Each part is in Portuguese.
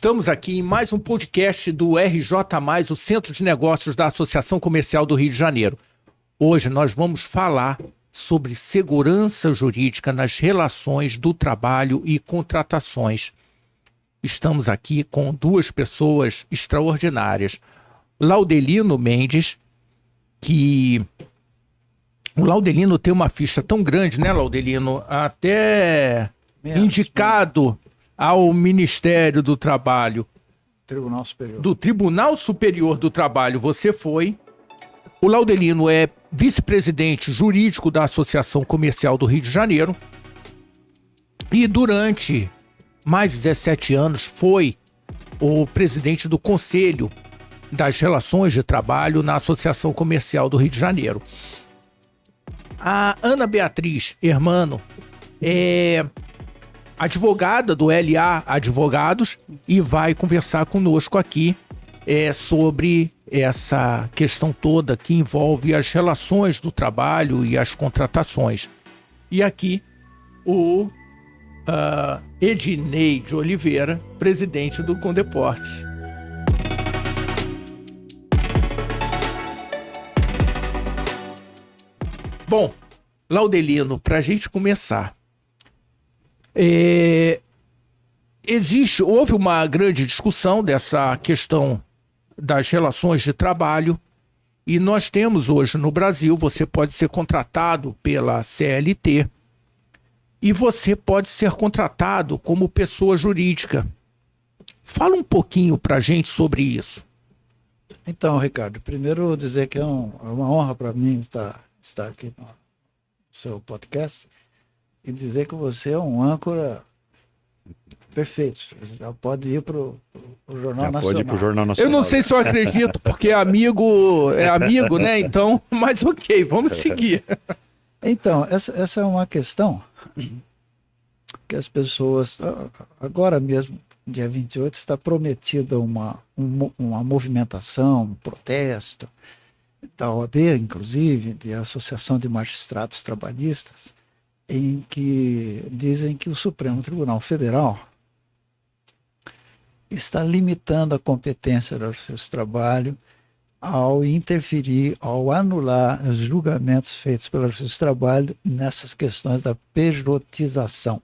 Estamos aqui em mais um podcast do RJ+, o Centro de Negócios da Associação Comercial do Rio de Janeiro. Hoje nós vamos falar sobre segurança jurídica nas relações do trabalho e contratações. Estamos aqui com duas pessoas extraordinárias. Laudelino Mendes, que... O Laudelino tem uma ficha tão grande, né, Laudelino? Até indicado ao Ministério do Trabalho. Tribunal Superior. Do Tribunal Superior do Trabalho você foi. O Laudelino é vice-presidente jurídico da Associação Comercial do Rio de Janeiro. E durante mais de 17 anos foi o presidente do Conselho das Relações de Trabalho na Associação Comercial do Rio de Janeiro. A Ana Beatriz Hermano é advogada do LA Advogados e vai conversar conosco aqui sobre essa questão toda que envolve as relações do trabalho e as contratações. E aqui o Ednei de Oliveira, presidente do Condeporte. Bom, Laudelino, para a gente começar, houve uma grande discussão dessa questão das relações de trabalho e nós temos hoje no Brasil, você pode ser contratado pela CLT e você pode ser contratado como pessoa jurídica. Fala um pouquinho para a gente sobre isso. Então, Ricardo, primeiro dizer que é uma honra para mim estar aqui no seu podcast e dizer que você é um âncora perfeito. Já pode ir para o Jornal Nacional. Pode ir para o Jornal Nacional. Eu não sei se eu acredito, porque é amigo, né? Então, mas ok, vamos seguir. Então, essa é uma questão que as pessoas, agora mesmo, dia 28, está prometida uma movimentação, um protesto, da OAB, inclusive, da Associação de Magistrados Trabalhistas, em que dizem que o Supremo Tribunal Federal está limitando a competência do Justiça do Trabalho ao interferir, ao anular os julgamentos feitos pela Justiça do Trabalho nessas questões da pejotização.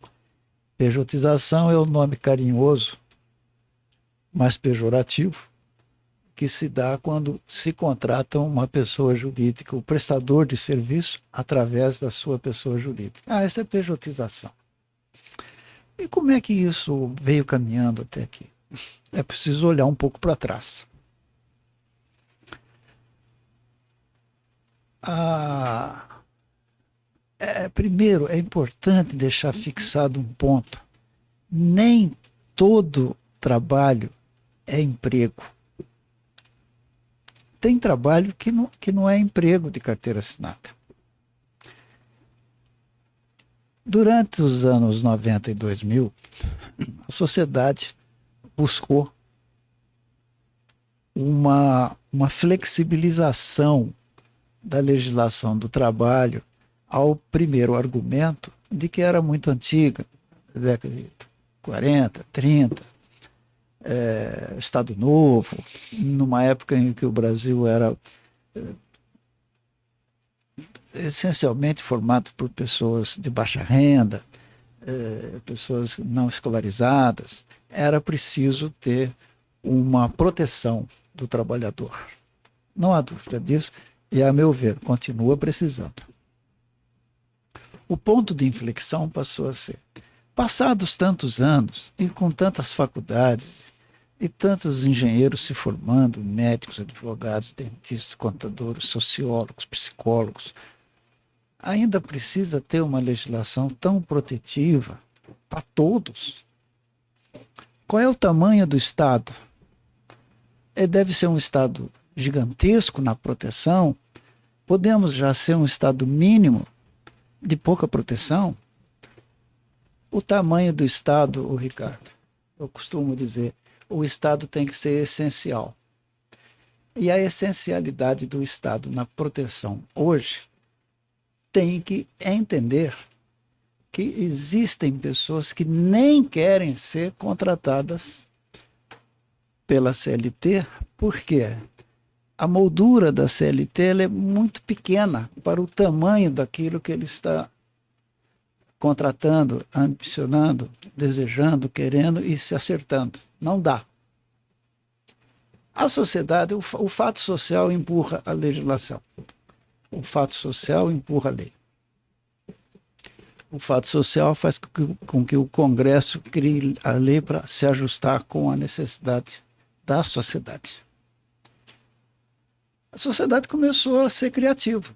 Pejotização é o nome carinhoso, mas pejorativo, que se dá quando se contrata uma pessoa jurídica, o prestador de serviço, através da sua pessoa jurídica. Essa é pejotização. E como é que isso veio caminhando até aqui? É preciso olhar um pouco para trás. Primeiro, é importante deixar fixado um ponto. Nem todo trabalho é emprego. Tem trabalho que não é emprego de carteira assinada. Durante os anos 90 e 2000, a sociedade buscou uma flexibilização da legislação do trabalho ao primeiro argumento de que era muito antiga, década de 40, 30, Estado Novo, numa época em que o Brasil era essencialmente formado por pessoas de baixa renda, pessoas não escolarizadas, era preciso ter uma proteção do trabalhador. Não há dúvida disso, e, a meu ver, continua precisando. O ponto de inflexão passou a ser: passados tantos anos, e com tantas faculdades, e tantos engenheiros se formando, médicos, advogados, dentistas, contadores, sociólogos, psicólogos, ainda precisa ter uma legislação tão protetiva para todos? Qual é o tamanho do Estado? Deve ser um Estado gigantesco na proteção? Podemos já ser um Estado mínimo de pouca proteção? O tamanho do Estado, Ricardo, eu costumo dizer, o Estado tem que ser essencial. E a essencialidade do Estado na proteção hoje tem que entender que existem pessoas que nem querem ser contratadas pela CLT, por quê? A moldura da CLT ela é muito pequena para o tamanho daquilo que ele está contratando, ambicionando, desejando, querendo e se acertando. Não dá. A sociedade, o fato social empurra a legislação. O fato social empurra a lei. O fato social faz com que o Congresso crie a lei para se ajustar com a necessidade da sociedade. A sociedade começou a ser criativa.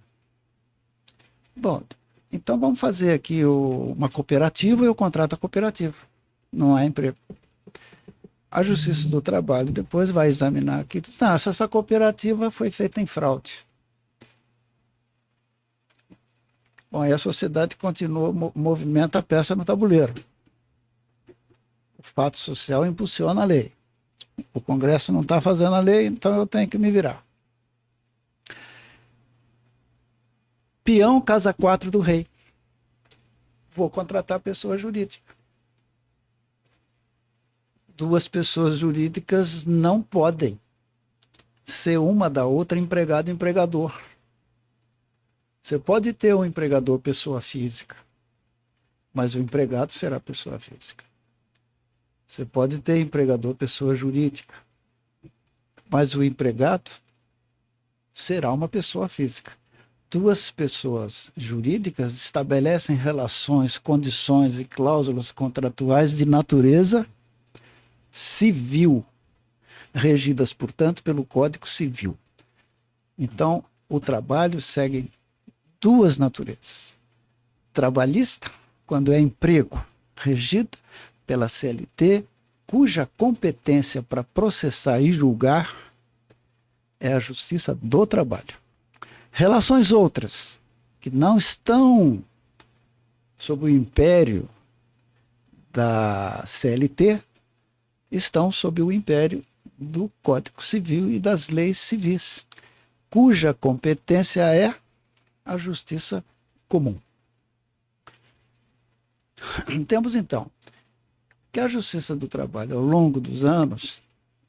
Bom, então vamos fazer aqui uma cooperativa e eu contrato a cooperativa. Não há emprego. A Justiça do Trabalho depois vai examinar aqui. Não, essa cooperativa foi feita em fraude. Bom, aí a sociedade continua, movimenta a peça no tabuleiro. O fato social impulsiona a lei. O Congresso não está fazendo a lei, então eu tenho que me virar. Peão, casa 4 do rei. Vou contratar pessoa jurídica. Duas pessoas jurídicas não podem ser uma da outra empregado e empregador. Você pode ter um empregador pessoa física, mas o empregado será pessoa física. Você pode ter empregador pessoa jurídica, mas o empregado será uma pessoa física. Duas pessoas jurídicas estabelecem relações, condições e cláusulas contratuais de natureza civil, regidas, portanto, pelo Código Civil. Então, o trabalho segue duas naturezas. Trabalhista, quando é emprego regido pela CLT, cuja competência para processar e julgar é a Justiça do Trabalho. Relações outras, que não estão sob o império da CLT, estão sob o império do Código Civil e das leis civis, cuja competência é a justiça comum. Temos, então, que a Justiça do Trabalho, ao longo dos anos,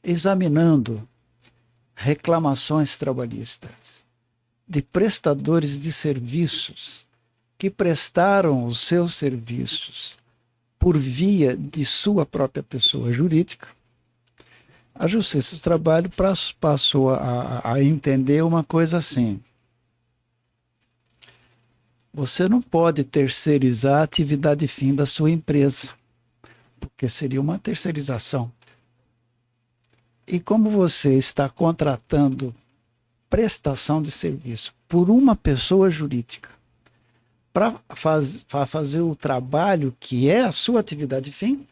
examinando reclamações trabalhistas de prestadores de serviços que prestaram os seus serviços por via de sua própria pessoa jurídica, a Justiça do Trabalho passou a entender uma coisa assim: você não pode terceirizar a atividade fim da sua empresa, porque seria uma terceirização. E como você está contratando prestação de serviço por uma pessoa jurídica para fazer o trabalho que é a sua atividade fim,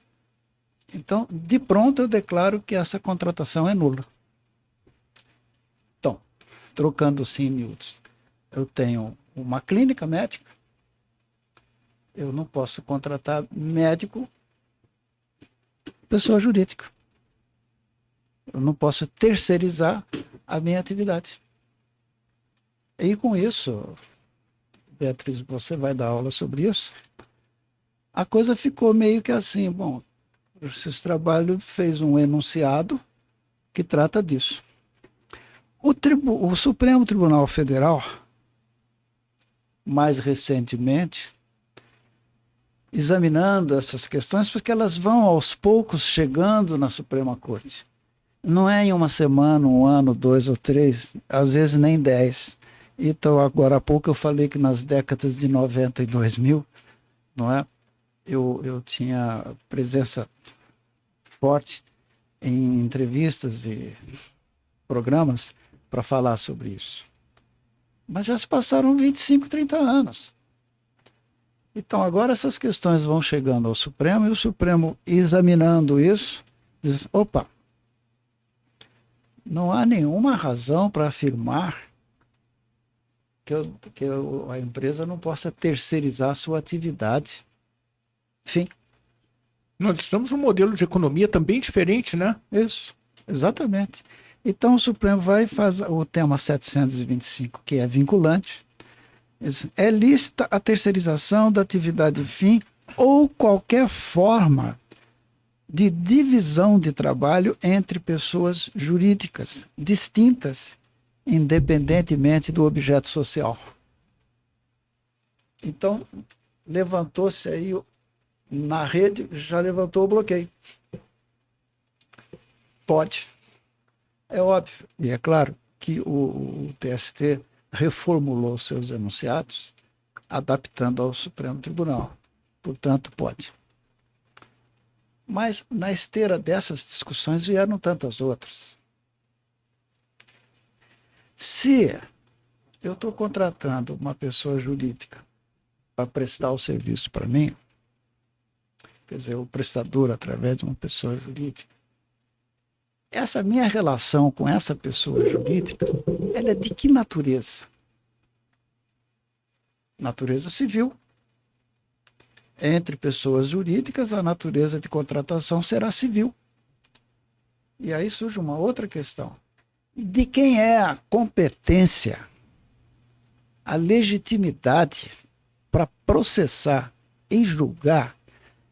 então, de pronto, eu declaro que essa contratação é nula. Então, trocando sim em miúdos, eu tenho uma clínica médica, eu não posso contratar médico, pessoa jurídica. Eu não posso terceirizar a minha atividade. E com isso, Beatriz, você vai dar aula sobre isso, a coisa ficou meio que assim, bom, o Justiça do Trabalho fez um enunciado que trata disso. O Supremo Tribunal Federal, mais recentemente, examinando essas questões, porque elas vão aos poucos chegando na Suprema Corte. Não é em uma semana, um ano, 2 ou 3, às vezes nem 10. Então, agora há pouco eu falei que nas décadas de 90 e 2000, não é? Eu tinha presença forte em entrevistas e programas para falar sobre isso. Mas já se passaram 25, 30 anos. Então, agora essas questões vão chegando ao Supremo, e o Supremo, examinando isso, diz: opa, não há nenhuma razão para afirmar que a empresa não possa terceirizar a sua atividade. Enfim. Nós estamos num modelo de economia também diferente, né? Isso, exatamente. Então o Supremo vai fazer o tema 725, que é vinculante. É lícita a terceirização da atividade fim ou qualquer forma de divisão de trabalho entre pessoas jurídicas distintas, independentemente do objeto social. Então, levantou-se aí na rede, já levantou o bloqueio. Pode. É óbvio, e é claro que o TST reformulou seus enunciados, adaptando ao Supremo Tribunal. Portanto, pode. Mas, na esteira dessas discussões, vieram tantas outras. Se eu estou contratando uma pessoa jurídica para prestar o serviço para mim, quer dizer, o prestador através de uma pessoa jurídica, essa minha relação com essa pessoa jurídica, ela é de que natureza? Natureza civil. Entre pessoas jurídicas, a natureza de contratação será civil. E aí surge uma outra questão. De quem é a competência, a legitimidade para processar e julgar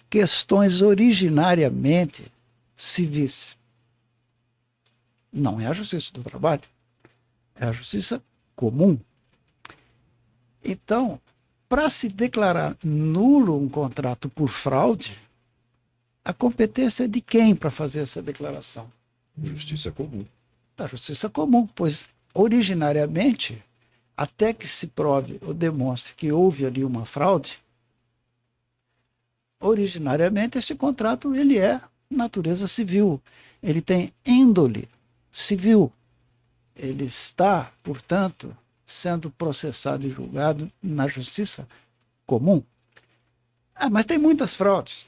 questões originariamente civis? Não é a Justiça do Trabalho, é a Justiça comum. Então, para se declarar nulo um contrato por fraude, a competência é de quem para fazer essa declaração? Justiça comum. Da Justiça comum, pois originariamente, até que se prove ou demonstre que houve ali uma fraude, originariamente esse contrato ele é natureza civil, ele tem índole civil, ele está, portanto, sendo processado e julgado na justiça comum. Ah, mas tem muitas fraudes.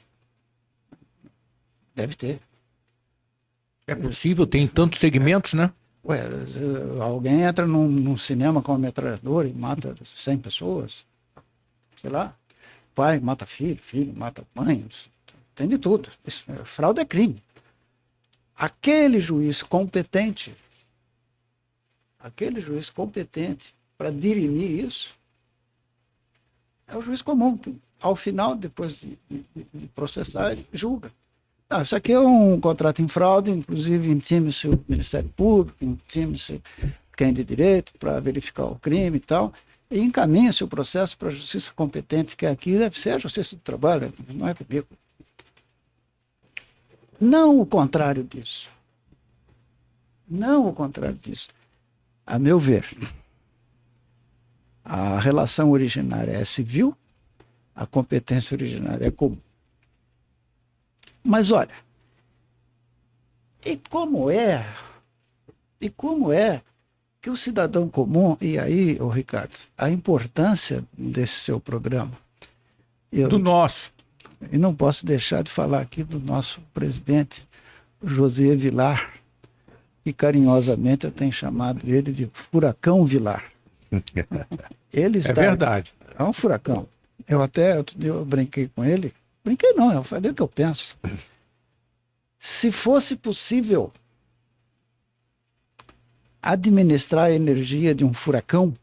Deve ter. É possível, tem tantos segmentos, né? Ué, alguém entra num cinema com uma metralhadora e mata 100 pessoas, sei lá, pai mata filho, filho mata mãe, tem de tudo. Fraude é crime. Aquele juiz competente para dirimir isso é o juiz comum, que ao final, depois de processar, ele julga. Não, isso aqui é um contrato em fraude, inclusive intime-se o Ministério Público, intime-se quem de direito para verificar o crime e tal, e encaminha-se o processo para a justiça competente, que aqui deve ser a Justiça do Trabalho, não é comigo. Não o contrário disso. Não o contrário disso. A meu ver, a relação originária é civil, a competência originária é comum. Mas olha, e como é que o cidadão comum, e aí, ô Ricardo, a importância desse seu programa. Do nosso. E não posso deixar de falar aqui do nosso presidente, José Vilar, e carinhosamente eu tenho chamado ele de Furacão Vilar. Ele está, É verdade. É um furacão. Eu brinquei com ele. Brinquei não, eu falei o que eu penso. Se fosse possível administrar a energia de um furacão,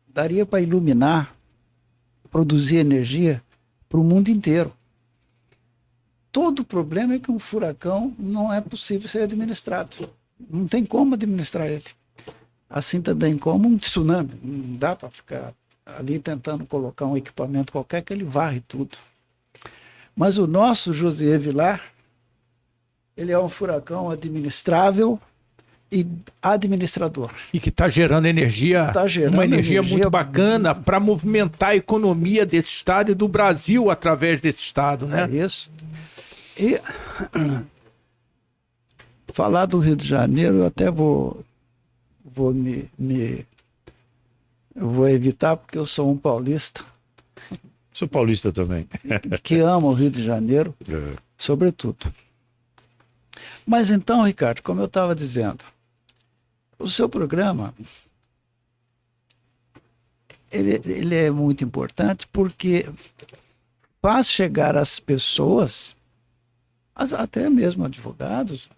daria para iluminar, produzir energia para o mundo inteiro. Todo o problema é que um furacão não é possível ser administrado. Não tem como administrar ele. Assim também como um tsunami. Não dá para ficar ali tentando colocar um equipamento qualquer que ele varre tudo. Mas o nosso José Vilar, ele é um furacão administrável e administrador. E que está gerando energia, uma energia muito bacana para movimentar a economia desse estado e do Brasil através desse estado, né? É isso. E falar do Rio de Janeiro, eu até vou evitar, porque eu sou um paulista. Sou paulista também. Que ama o Rio de Janeiro, sobretudo. Mas então, Ricardo, como eu estava dizendo, o seu programa ele é muito importante porque faz chegar às pessoas, até mesmo advogados,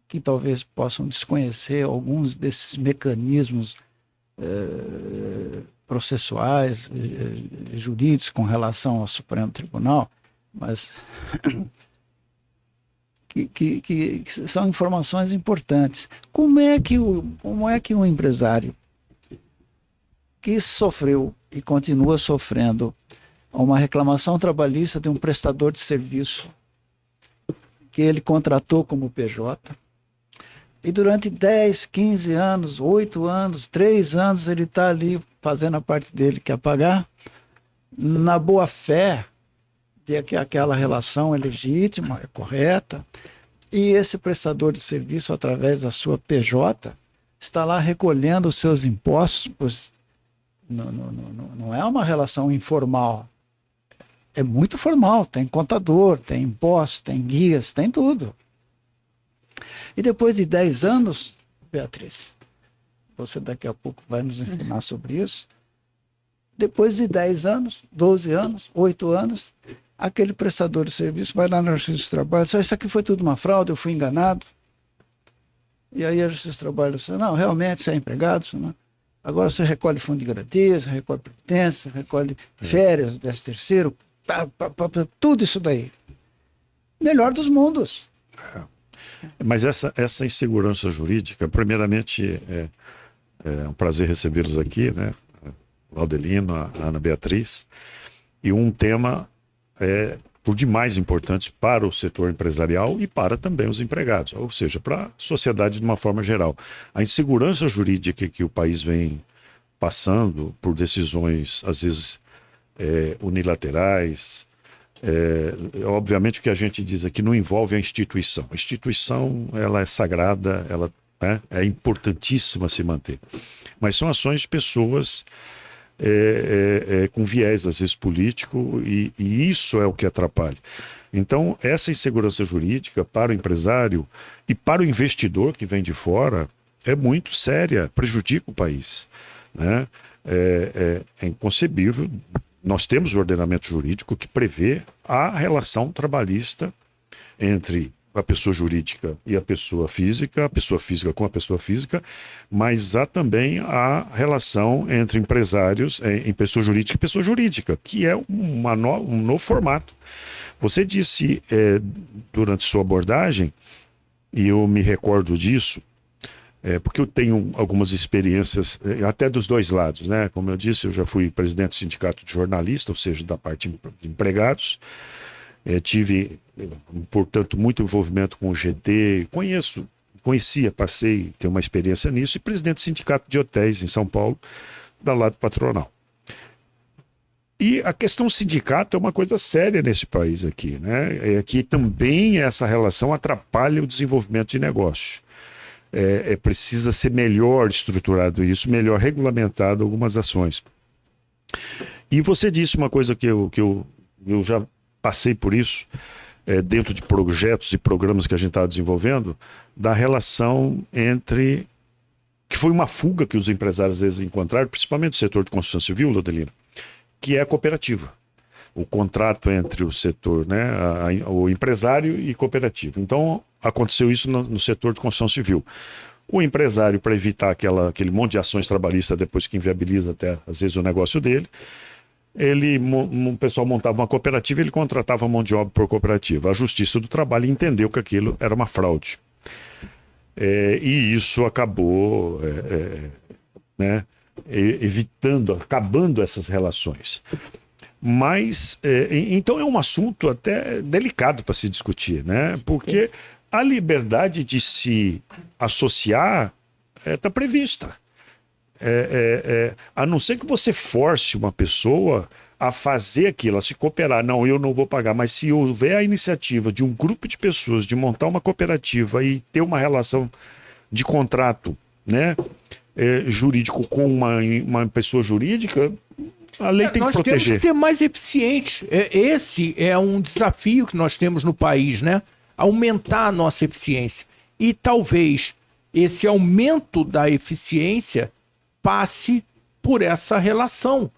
que talvez possam desconhecer alguns desses mecanismos processuais, jurídicos com relação ao Supremo Tribunal, mas que são informações importantes. Como é que um empresário que sofreu e continua sofrendo uma reclamação trabalhista de um prestador de serviço que ele contratou como PJ, e durante 10, 15 anos, 8 anos, 3 anos, ele está ali fazendo a parte dele, que é pagar, na boa fé de que aquela relação é legítima, é correta, e esse prestador de serviço, através da sua PJ, está lá recolhendo os seus impostos, pois não é uma relação informal, é muito formal, tem contador, tem impostos, tem guias, tem tudo. E depois de 10 anos, Beatriz, você daqui a pouco vai nos ensinar sobre isso, depois de 10 anos, 12 anos, 8 anos, aquele prestador de serviço vai lá na Justiça do Trabalho e diz, isso aqui foi tudo uma fraude, eu fui enganado. E aí a Justiça do Trabalho diz, não, realmente você é empregado, não. Agora você recolhe fundo de garantia, você recolhe previdência, recolhe férias, 13º, tudo isso daí. Melhor dos mundos. Mas essa insegurança jurídica, primeiramente, é um prazer recebê-los aqui, né? O Laudelino, a Ana Beatriz, e um tema por demais importante para o setor empresarial e para também os empregados, ou seja, para a sociedade de uma forma geral. A insegurança jurídica que o país vem passando por decisões, às vezes, unilaterais, obviamente o que a gente diz aqui não envolve a instituição. A instituição, ela é sagrada, ela é importantíssima se manter. Mas são ações de pessoas com viés, às vezes, político, e isso é o que atrapalha. Então, essa insegurança jurídica para o empresário e para o investidor que vem de fora é muito séria, prejudica o país, né? É inconcebível. Nós temos o ordenamento jurídico que prevê a relação trabalhista entre a pessoa jurídica e a pessoa física com a pessoa física, mas há também a relação entre empresários em pessoa jurídica e pessoa jurídica, que é um novo formato. Você disse durante sua abordagem, e eu me recordo disso, porque eu tenho algumas experiências até dos dois lados, né? Como eu disse, eu já fui presidente do sindicato de jornalistas, ou seja, da parte de empregados. Tive, portanto, muito envolvimento com o GT, passei, tenho uma experiência nisso, e presidente do sindicato de hotéis em São Paulo, da lado patronal. E a questão sindicato é uma coisa séria nesse país aqui, né? Que também essa relação atrapalha o desenvolvimento de negócio. Precisa ser melhor estruturado isso, melhor regulamentado algumas ações. E você disse uma coisa que eu já passei por isso, dentro de projetos e programas que a gente estava desenvolvendo, da relação entre... que foi uma fuga que os empresários às vezes encontraram, principalmente no setor de construção civil, Laudelino, que é a cooperativa. O contrato entre o setor, né, o empresário e cooperativa. Então, aconteceu isso no setor de construção civil. O empresário, para evitar aquele monte de ações trabalhistas depois que inviabiliza até, às vezes, o negócio dele, o pessoal montava uma cooperativa e ele contratava mão de obra por cooperativa. A Justiça do Trabalho entendeu que aquilo era uma fraude. E isso acabou né, acabando essas relações. Mas, então é um assunto até delicado para se discutir, né? Porque a liberdade de se associar está prevista. A não ser que você force uma pessoa a fazer aquilo, a se cooperar. Não, eu não vou pagar, mas se houver a iniciativa de um grupo de pessoas de montar uma cooperativa e ter uma relação de contrato, né, jurídico com uma pessoa jurídica, a lei tem que proteger. Nós temos que ser mais eficientes. Esse é um desafio que nós temos no país, né? Aumentar a nossa eficiência. E talvez esse aumento da eficiência passe por essa relação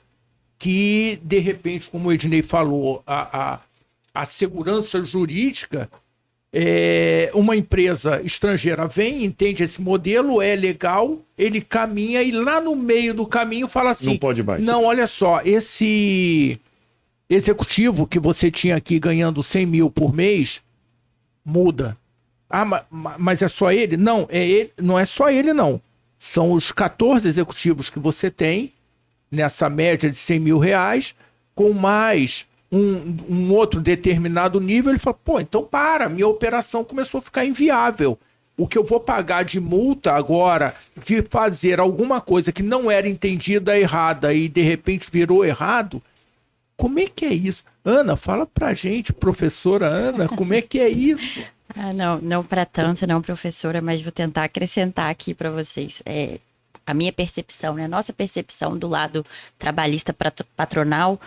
que, de repente, como o Ednei falou, a segurança jurídica, uma empresa estrangeira vem, entende esse modelo, é legal, ele caminha e lá no meio do caminho fala assim... Não pode mais. Não, olha só, executivo que você tinha aqui ganhando 100 mil por mês, muda. Ah, mas é só ele? Não, não é só ele, não. São os 14 executivos que você tem, nessa média de 100 mil reais, com mais um outro determinado nível. Ele fala, pô, então minha operação começou a ficar inviável. O que eu vou pagar de multa agora, de fazer alguma coisa que não era entendida errada e de repente virou errado, como é que é isso? Ana, fala pra gente, professora Ana, como é que é isso? Não para tanto, não, professora, mas vou tentar acrescentar aqui para vocês. A minha percepção, né? A nossa percepção do lado trabalhista patronal,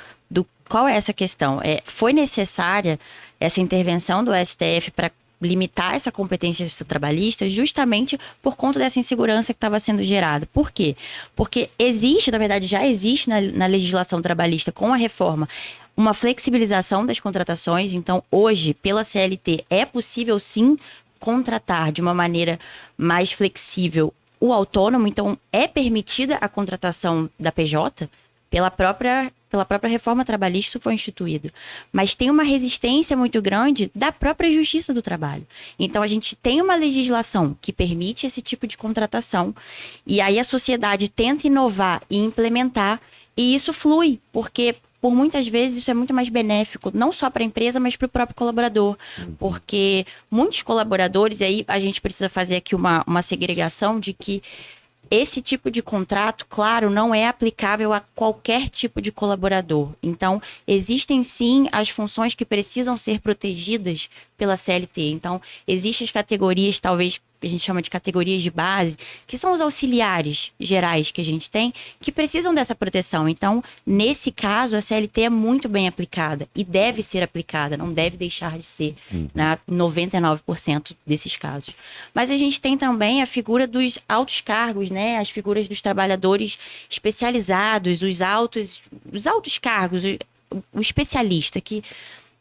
qual é essa questão? Foi necessária essa intervenção do STF para limitar essa competência trabalhista justamente por conta dessa insegurança que estava sendo gerada. Por quê? Porque existe, na verdade, já existe na legislação trabalhista com a reforma uma flexibilização das contratações. Então, hoje, pela CLT, é possível sim contratar de uma maneira mais flexível o autônomo. Então, é permitida a contratação da PJ pela própria reforma trabalhista. Isso foi instituído. Mas tem uma resistência muito grande da própria Justiça do Trabalho. Então, a gente tem uma legislação que permite esse tipo de contratação, e aí a sociedade tenta inovar e implementar, e isso flui, porque por muitas vezes isso é muito mais benéfico, não só para a empresa, mas para o próprio colaborador. Porque muitos colaboradores, e aí a gente precisa fazer aqui uma segregação de que esse tipo de contrato, claro, não é aplicável a qualquer tipo de colaborador. Então, existem sim as funções que precisam ser protegidas pela CLT. Então, existem as categorias, talvez a gente chama de categorias de base, que são os auxiliares gerais que a gente tem, que precisam dessa proteção. Então, nesse caso, a CLT é muito bem aplicada e deve ser aplicada, não deve deixar de ser, né, 99% desses casos. Mas a gente tem também a figura dos altos cargos, né, as figuras dos trabalhadores especializados, os altos cargos, o especialista, que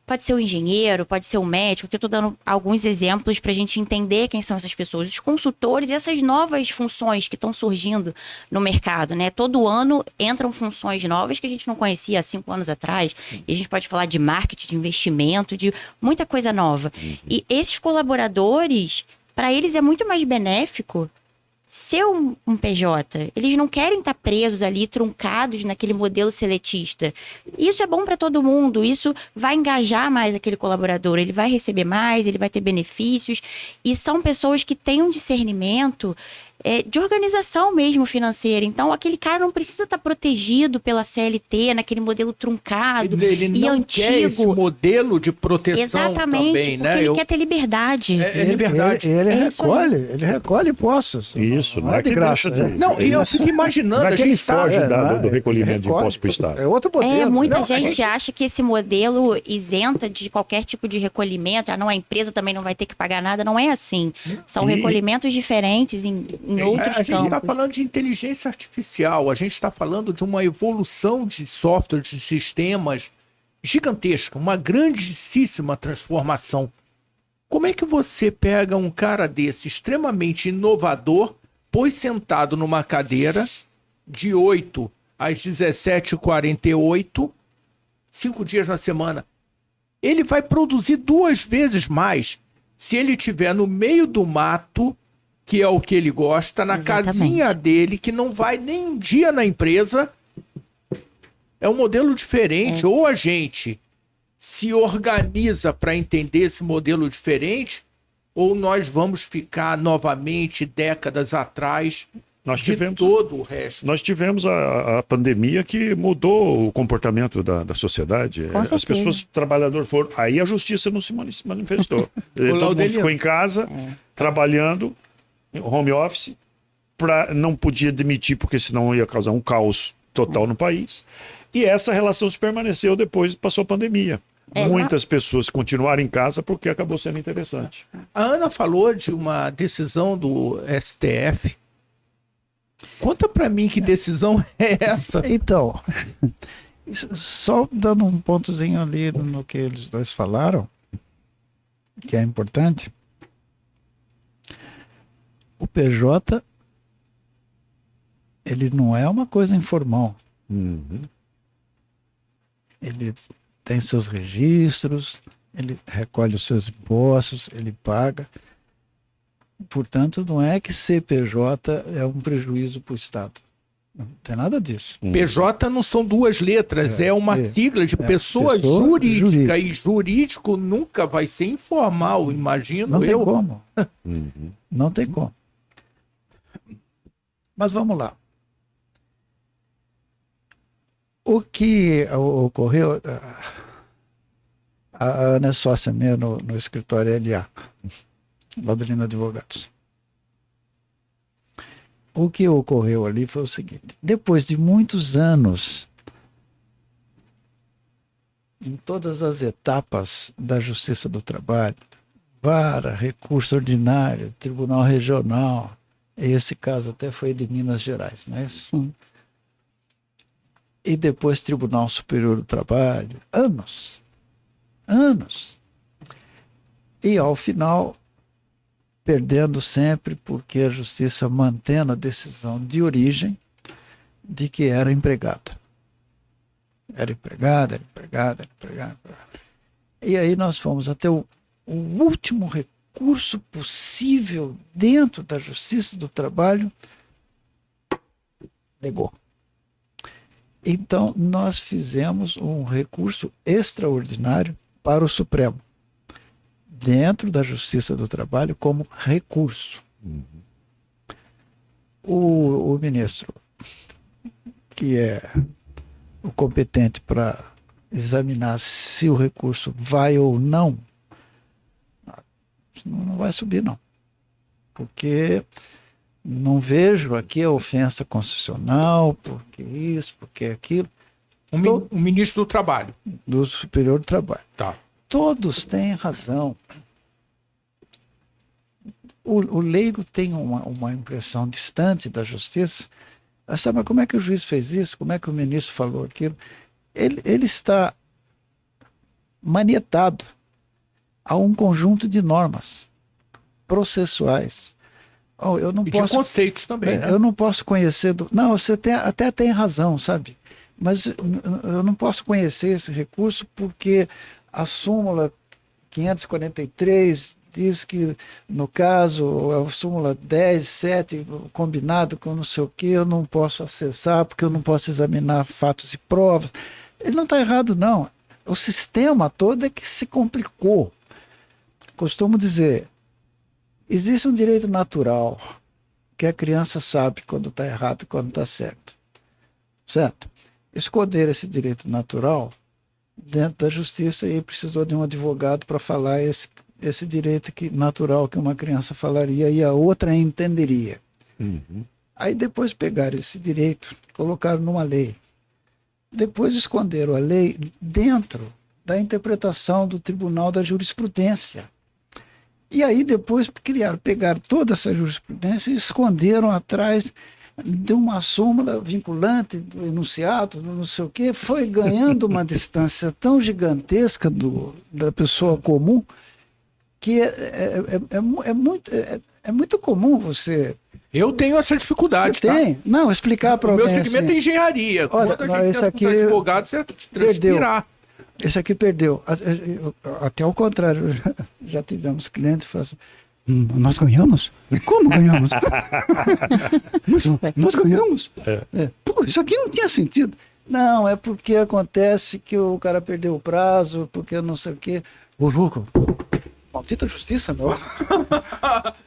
pode ser o engenheiro, pode ser o médico, que eu estou dando alguns exemplos para a gente entender quem são essas pessoas, os consultores e essas novas funções que estão surgindo no mercado, né? Todo ano entram funções novas que a gente não conhecia há 5 anos atrás, e a gente pode falar de marketing, de investimento, de muita coisa nova. E esses colaboradores, para eles é muito mais benéfico ser um PJ. Eles não querem estar presos ali, truncados naquele modelo seletista. Isso é bom para todo mundo, isso vai engajar mais aquele colaborador, ele vai receber mais, ele vai ter benefícios, e são pessoas que têm um discernimento de organização mesmo financeira. Então, aquele cara não precisa estar protegido pela CLT, naquele modelo truncado ele e não antigo. Quer esse modelo de proteção. Exatamente, também, porque né? ele quer ter liberdade. É liberdade. Ele recolhe impostos. Isso, não é de que graça. deixa de- Não, e eu fico imaginando, Não é a que ele gente tá... foge do recolhimento de recolhe. impostos para o Estado. É outro modelo. Muita Não, gente acha que esse modelo isenta de qualquer tipo de recolhimento. A empresa também não vai ter que pagar nada. Não é assim. São E- recolhimentos diferentes em outros A gente está campos. falando de inteligência artificial, a gente está falando de uma evolução de software, de sistemas gigantesca, uma grandíssima transformação. Como é que você pega um cara desse extremamente inovador, põe sentado numa cadeira de 8 às 17h48, 5 dias na semana? Ele vai produzir 2 vezes mais se ele estiver no meio do mato, que é o que ele gosta, na Exatamente. casinha dele, que não vai nem um dia na empresa. É um modelo diferente. Ou a gente se organiza para entender esse modelo diferente, ou nós vamos ficar novamente décadas atrás Nós de tivemos, todo o resto. nós tivemos a pandemia que mudou o comportamento da sociedade. Com As certeza. pessoas, trabalhadores foram... Aí a justiça não se manifestou. Todo mundo Laudelino. ficou em casa, trabalhando, home office, não podia demitir, porque senão ia causar um caos total no país. E essa relação se permaneceu depois, passou a pandemia. Muitas pessoas continuaram em casa porque acabou sendo interessante. A Ana falou de uma decisão do STF. Conta para mim que decisão é essa? Então, só dando um pontozinho ali no que eles dois falaram, que é importante. O PJ, ele não é uma coisa informal. Uhum. Ele tem seus registros, ele recolhe os seus impostos, ele paga. Portanto, não é que CPJ é um prejuízo para o Estado. Não tem nada disso. PJ não são duas letras, é uma sigla de pessoa jurídica. E jurídico nunca vai ser informal, imagino Não tem eu. como. Não tem como. Mas vamos lá. O que ocorreu... A Ana é sócia minha no escritório LA, Laudelino Advogados. O que ocorreu ali foi o seguinte: depois de muitos anos, em todas as etapas da Justiça do Trabalho, vara, recurso ordinário, Tribunal Regional, esse caso até foi de Minas Gerais, não é isso? Sim. E depois Tribunal Superior do Trabalho, anos. E ao final, perdendo sempre, porque a justiça mantendo a decisão de origem de que era empregado. Era empregado. E aí nós fomos até o último recurso possível dentro da Justiça do Trabalho, negou. Então, nós fizemos um recurso extraordinário para o Supremo, dentro da Justiça do Trabalho, como recurso. O ministro, que é o competente para examinar se o recurso vai ou não vai subir, não. Porque não vejo aqui a ofensa constitucional, porque isso, porque aquilo. O ministro do Trabalho. Do Superior do Trabalho. Tá. Todos têm razão. O leigo tem uma impressão distante da justiça. Sabe, mas como é que o juiz fez isso? Como é que o ministro falou aquilo? Ele está manietado a um conjunto de normas processuais. Eu não E posso, de conceitos também, né? Eu não posso conhecer... Não, você até tem razão, sabe? Mas eu não posso conhecer esse recurso porque a súmula 543 diz que, no caso, a súmula 10, 7, combinado com não sei o que, eu não posso acessar porque eu não posso examinar fatos e provas. Ele não está errado, não. O sistema todo é que se complicou. Costumo dizer, existe um direito natural que a criança sabe quando está errado e quando está certo. Certo? Esconder esse direito natural dentro da justiça e precisou de um advogado para falar esse direito natural que uma criança falaria e a outra entenderia. Aí depois pegaram esse direito, colocaram numa lei. Depois esconderam a lei dentro da interpretação do Tribunal da Jurisprudência. E aí depois pegaram toda essa jurisprudência e esconderam atrás de uma súmula vinculante do enunciado, não sei o quê, foi ganhando uma distância tão gigantesca da pessoa comum que é muito comum você... Eu tenho essa dificuldade, Você tem? tá? Não, explicar para O alguém meu segmento assim, é engenharia. olha, Quando a gente esse tenta aqui ser advogado, você transpirar. Esse aqui perdeu. Até ao contrário, já tivemos clientes que falam assim, nós ganhamos? Como ganhamos? Nós ganhamos? Pô, isso aqui não tinha sentido. Não, é porque acontece que o cara perdeu o prazo, porque não sei o quê. Ô, louco, maldita justiça, meu.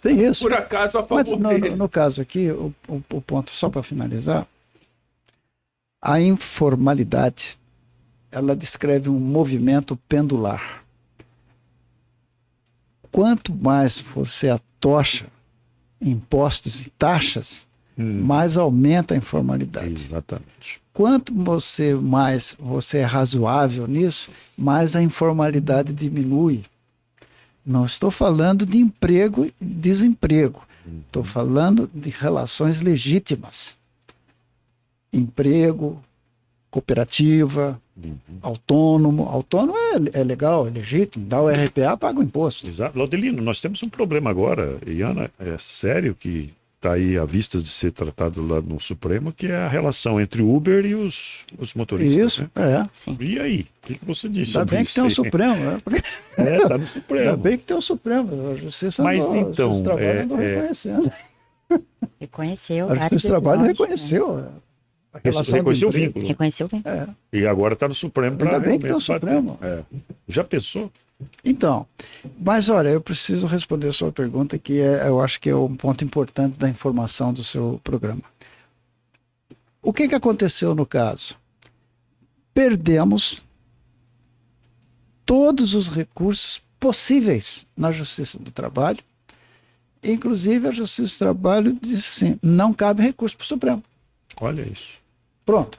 Tem isso. Por acaso, a favor Mas dele. no caso aqui, o ponto, só para finalizar, a informalidade, ela descreve um movimento pendular. Quanto mais você atocha impostos e taxas, mais aumenta a informalidade. Exatamente. Quanto mais você é razoável nisso, mais a informalidade diminui. Não estou falando de emprego e desemprego. Estou falando de relações legítimas. Emprego, cooperativa, autônomo. Autônomo é legal, é legítimo. Dá o RPA, paga o imposto. Exato. Laudelino, nós temos um problema agora, e Ana, é sério que está aí à vista de ser tratado lá no Supremo, que é a relação entre o Uber e os motoristas. Isso, né? Sim. E aí, o que você disse Ainda sobre bem que isso? tem o aí? Supremo, né? Porque... Tá no Supremo. Ainda bem que tem o Supremo. A Justiça Mas não, então, a Justiça do Trabalho andou reconhecendo. Reconheceu. A vários Justiça do Trabalho episódios, reconheceu a relação Reconheceu o do emprego. vínculo. né? Reconheceu bem. É. E agora está no Supremo para Ainda bem que tem o realmente bater. Supremo. Já pensou? Então, mas olha, eu preciso responder a sua pergunta, que eu acho que é um ponto importante da informação do seu programa. O que aconteceu no caso? Perdemos todos os recursos possíveis na Justiça do Trabalho. Inclusive, a Justiça do Trabalho disse assim, não cabe recurso para o Supremo. Olha isso. Pronto.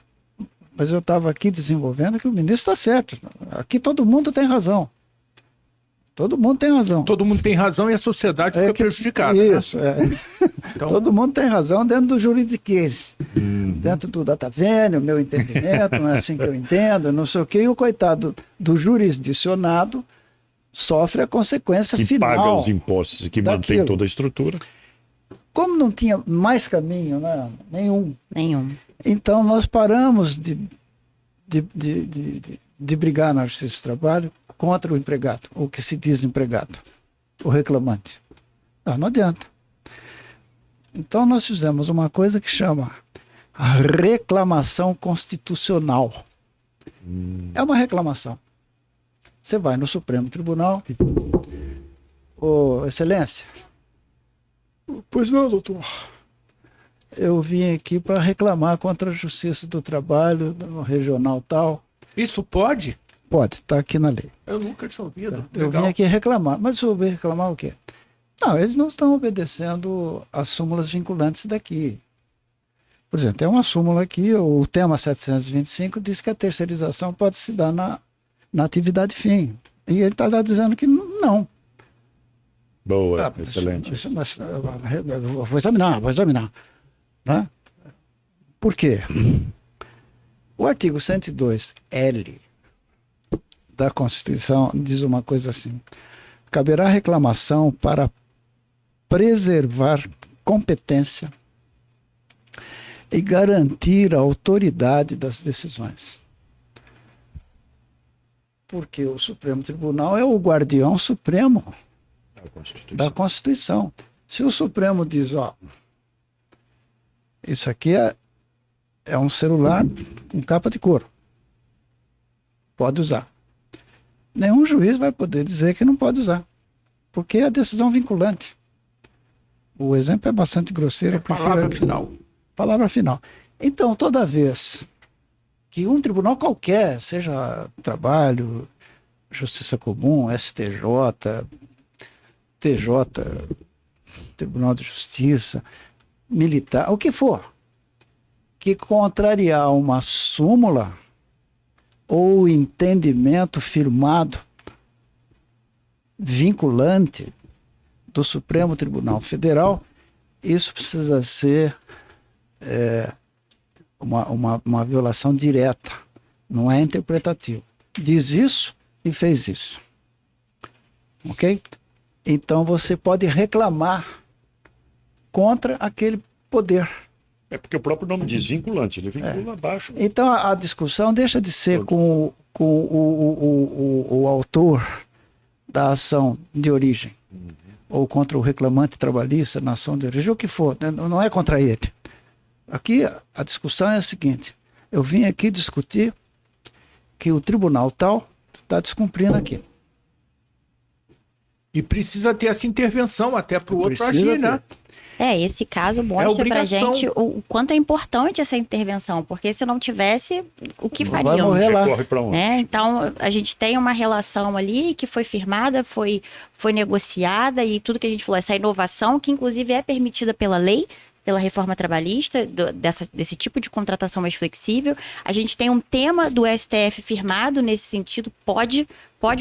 Mas eu estava aqui desenvolvendo que o ministro está certo. Aqui todo mundo tem razão. Todo mundo tem razão. Todo mundo tem razão e a sociedade fica prejudicada. Né? Isso. Então, Todo mundo tem razão dentro do juridiquês. Dentro do DataVene, o meu entendimento, não é assim que eu entendo, não sei o quê. E o coitado do jurisdicionado sofre a consequência Que final. paga os impostos e que mantém daquilo. toda a estrutura. Como não tinha mais caminho, né? Nenhum. Nenhum. Então nós paramos de brigar na Justiça do Trabalho contra o empregado, o que se diz empregado, o reclamante. Não adianta. Então nós fizemos uma coisa que chama a reclamação constitucional. É uma reclamação. Você vai no Supremo Tribunal, Excelência. Pois não, doutor. Eu vim aqui para reclamar contra a Justiça do Trabalho, no regional tal. isso pode? Pode, está aqui na lei. Eu nunca tinha ouvido. Eu Legal. vim aqui reclamar. Mas eu vim reclamar o quê? Não, eles não estão obedecendo às súmulas vinculantes daqui. Por exemplo, tem uma súmula aqui, o tema 725 diz que a terceirização pode se dar na atividade fim. E ele está lá dizendo que não. Boa, excelente. Mas, eu vou examinar. Né? Por quê? O artigo 102L da Constituição diz uma coisa assim: caberá reclamação para preservar competência e garantir a autoridade das decisões. Porque o Supremo Tribunal é o guardião supremo da Constituição. Se o Supremo diz, isso aqui é um celular com capa de couro, pode usar. Nenhum juiz vai poder dizer que não pode usar, porque é a decisão vinculante. O exemplo é bastante grosseiro. Palavra final. Palavra final. Então, toda vez que um tribunal qualquer, seja Trabalho, Justiça Comum, STJ, TJ, Tribunal de Justiça, Militar, o que for, que contrariar uma súmula ou entendimento firmado vinculante do Supremo Tribunal Federal, isso precisa ser uma violação direta, não é interpretativo. Diz isso e fez isso. Ok? Então você pode reclamar contra aquele poder. É porque o próprio nome diz vinculante, ele vincula abaixo. Então a discussão deixa de ser com o autor da ação de origem, ou contra o reclamante trabalhista na ação de origem, o que for, não é contra ele. Aqui a discussão é a seguinte: eu vim aqui discutir que o tribunal tal está descumprindo aqui. E precisa ter essa intervenção até para o outro Precisa agir, ter. né? Esse caso mostra pra obrigação. gente o quanto é importante essa intervenção, porque se não tivesse, o que Vai fariam? morrer lá. Corre para onde? Né? Então, a gente tem uma relação ali que foi firmada, foi negociada, e tudo que a gente falou, essa inovação, que inclusive é permitida pela lei, pela reforma trabalhista, desse tipo de contratação mais flexível. A gente tem um tema do STF firmado nesse sentido, pode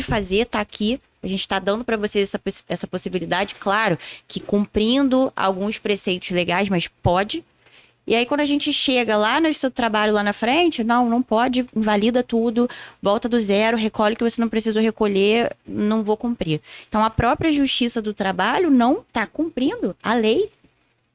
fazer, está aqui. A gente está dando para vocês essa possibilidade, claro, que cumprindo alguns preceitos legais, mas pode. E aí, quando a gente chega lá no seu trabalho lá na frente, não pode, invalida tudo, volta do zero, recolhe o que você não precisou recolher, não vou cumprir. Então, a própria Justiça do Trabalho não está cumprindo a lei.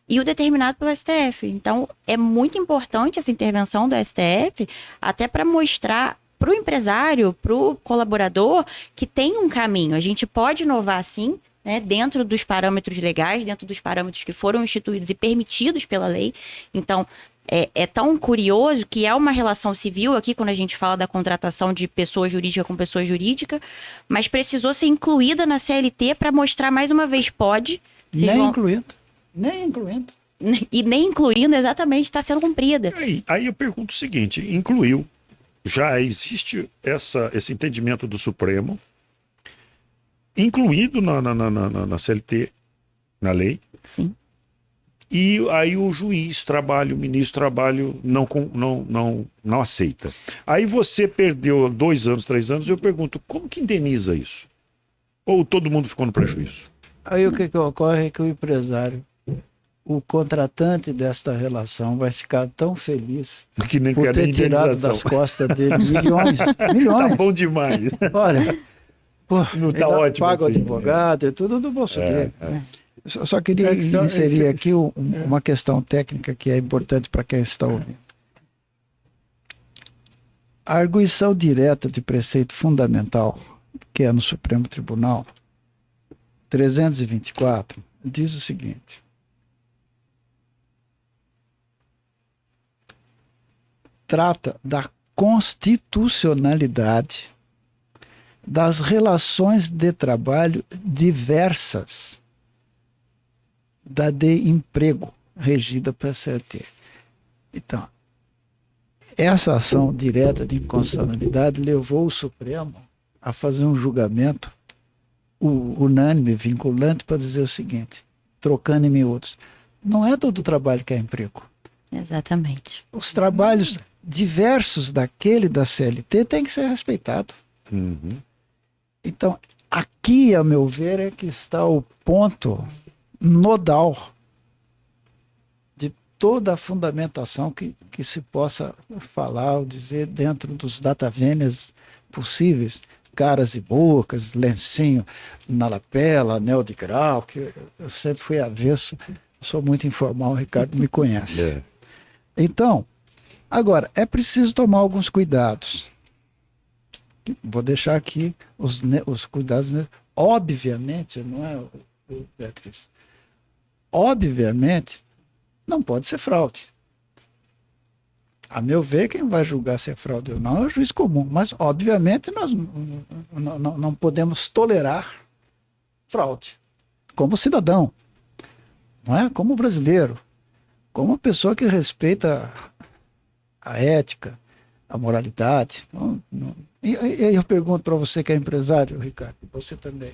e o determinado pelo STF. Então, é muito importante essa intervenção do STF, até para mostrar para o empresário, para o colaborador, que tem um caminho. A gente pode inovar sim, né, dentro dos parâmetros legais, dentro dos parâmetros que foram instituídos e permitidos pela lei. Então, é tão curioso que é uma relação civil aqui, quando a gente fala da contratação de pessoa jurídica com pessoa jurídica, mas precisou ser incluída na CLT para mostrar mais uma vez, pode. Nem incluindo. E nem incluindo, exatamente, está sendo cumprida. Aí eu pergunto o seguinte, incluiu, já existe esse entendimento do Supremo, incluído na CLT, na lei. Sim. E aí o juiz trabalho, o ministro trabalho não aceita. Aí você perdeu 2 anos, 3 anos, eu pergunto, como que indeniza isso? Ou todo mundo ficou no prejuízo? Aí o que ocorre é que o empresário, o contratante desta relação, vai ficar tão feliz Que nem por quer ter nem tirado indenização. das costas dele milhões. Tá bom demais. Olha, pô, Não tá ele ótimo paga o assim. advogado, é tudo do bolso dele. Só queria inserir aqui uma questão técnica que é importante para quem está ouvindo. A arguição direta de preceito fundamental, que é no Supremo Tribunal, 324, diz o seguinte: trata da constitucionalidade das relações de trabalho diversas da de emprego regida pela CLT. Então, essa ação direta de inconstitucionalidade levou o Supremo a fazer um julgamento unânime, vinculante, para dizer o seguinte, trocando em miúdos, não é todo trabalho que é emprego. Exatamente. Os trabalhos diversos daquele da CLT têm que ser respeitados. Uhum. Então, aqui, a meu ver, é que está o ponto nodal de toda a fundamentação que se possa falar ou dizer dentro dos datavenes possíveis, caras e bocas, lencinho na lapela, anel de grau, que eu sempre fui avesso, sou muito informal, o Ricardo me conhece. Então, agora, é preciso tomar alguns cuidados. Vou deixar aqui os cuidados. Obviamente, não é, Beatriz? Obviamente, não pode ser fraude. A meu ver, quem vai julgar se é fraude ou não é o juiz comum. Mas, obviamente, nós não podemos tolerar fraude. Como cidadão, não é? Como brasileiro, como pessoa que respeita a ética, a moralidade. E eu pergunto para você que é empresário, Ricardo, e você também.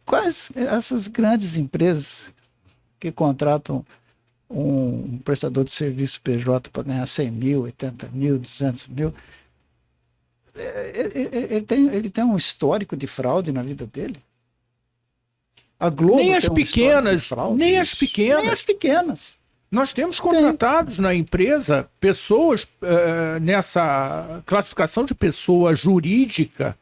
Quais essas grandes empresas que contratam um prestador de serviço PJ para ganhar 100 mil, 80 mil, 200 mil, ele tem um histórico de fraude na vida dele? A Globo Nem as tem um histórico de pequenas, fraude. nem as pequenas. Nem as pequenas. Nós temos contratados na empresa pessoas nessa classificação de pessoa jurídica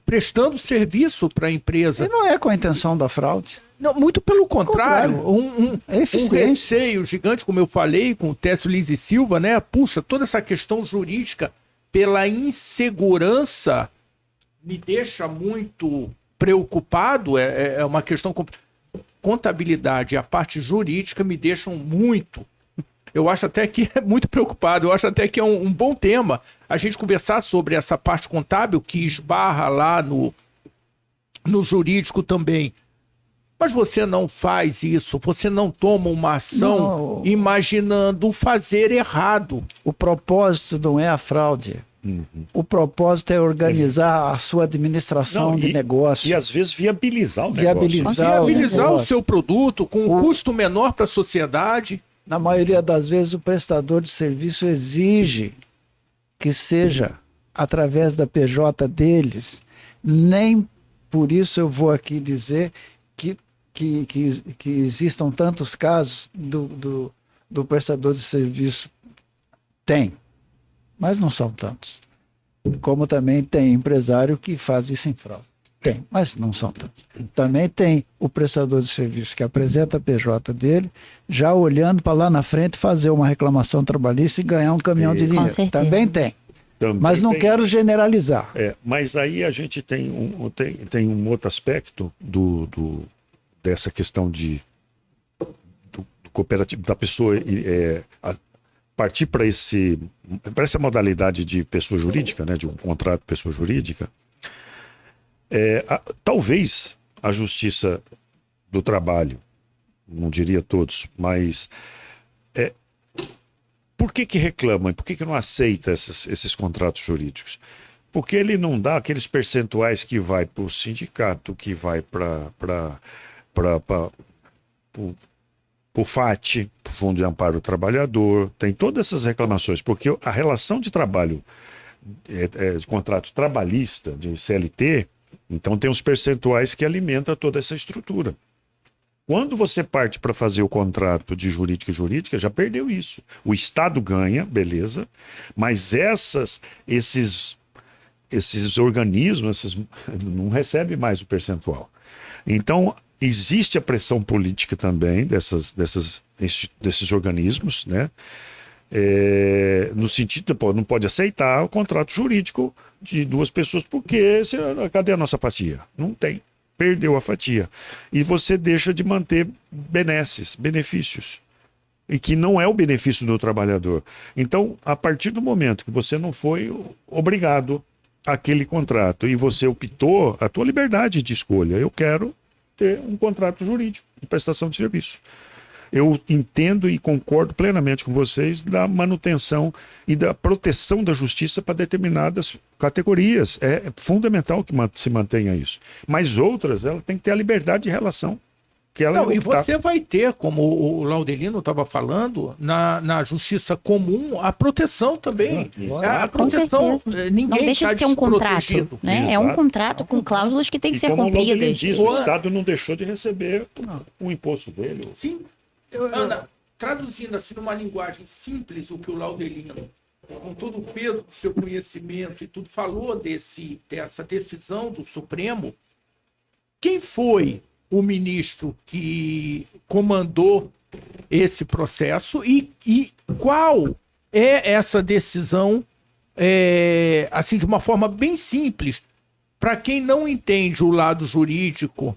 prestando serviço para a empresa. E não é com a intenção da fraude. Não, muito pelo contrário. Um receio gigante, como eu falei, com o Técio Lins e Silva, né? Puxa, toda essa questão jurídica pela insegurança me deixa muito preocupado. É uma questão... Contabilidade e a parte jurídica me deixam muito. Eu acho até que é muito preocupado. Eu acho até que é um bom tema a gente conversar sobre essa parte contábil que esbarra lá no jurídico também. Mas você não faz isso, você não toma uma ação imaginando fazer errado. O propósito não é a fraude. Uhum. O propósito é organizar a sua administração de negócio. E às vezes viabilizar o Viabilizar o seu produto com um custo menor para a sociedade. Na maioria das vezes, o prestador de serviço exige que seja através da PJ deles. Nem por isso eu vou aqui dizer que existam tantos casos do prestador de serviço. Tem. Mas não são tantos. Como também tem empresário que faz isso em fraude. Tem, mas não são tantos. Também tem o prestador de serviço que apresenta a PJ dele, já olhando para lá na frente fazer uma reclamação trabalhista e ganhar um caminhão de Com dinheiro. certeza. Também tem. Também Mas não tem. quero generalizar. Mas aí a gente tem um outro aspecto dessa questão do cooperativo, da pessoa partir para essa modalidade de pessoa jurídica, né, de um contrato de pessoa jurídica. Talvez a Justiça do Trabalho, não diria todos, mas por que reclama e por que não aceita esses contratos jurídicos? Porque ele não dá aqueles percentuais que vai para o sindicato, que vai para o FAT, para o Fundo de Amparo ao Trabalhador, tem todas essas reclamações, porque a relação de trabalho, de contrato trabalhista, de CLT, então tem os percentuais que alimentam toda essa estrutura. Quando você parte para fazer o contrato de jurídica e jurídica, já perdeu isso. O Estado ganha, beleza, mas esses organismos não recebem mais o percentual. Então, existe a pressão política também desses organismos, né? No sentido de não pode aceitar o contrato jurídico de duas pessoas, porque cadê a nossa fatia? Não tem. Perdeu a fatia. E você deixa de manter benefícios. E que não é o benefício do trabalhador. Então, a partir do momento que você não foi obrigado àquele contrato e você optou, a tua liberdade de escolha, eu quero ter um contrato jurídico de prestação de serviço. Eu entendo e concordo plenamente com vocês da manutenção e da proteção da justiça para determinadas categorias. É fundamental que se mantenha isso. Mas outras, ela tem que ter a liberdade de relação. Que ela Não, e você vai ter, como o Laudelino estava falando, na justiça comum, a proteção também. A proteção, ninguém não deixa de ser um contrato, né? É um contrato com cláusulas que têm que ser cumpridas. Diz, o Estado não deixou de receber o imposto dele. Sim. Ana, traduzindo assim numa linguagem simples o que o Laudelino, com todo o peso do seu conhecimento e tudo, falou dessa decisão do Supremo, quem foi o ministro que comandou esse processo e qual é essa decisão, assim, de uma forma bem simples, para quem não entende o lado jurídico,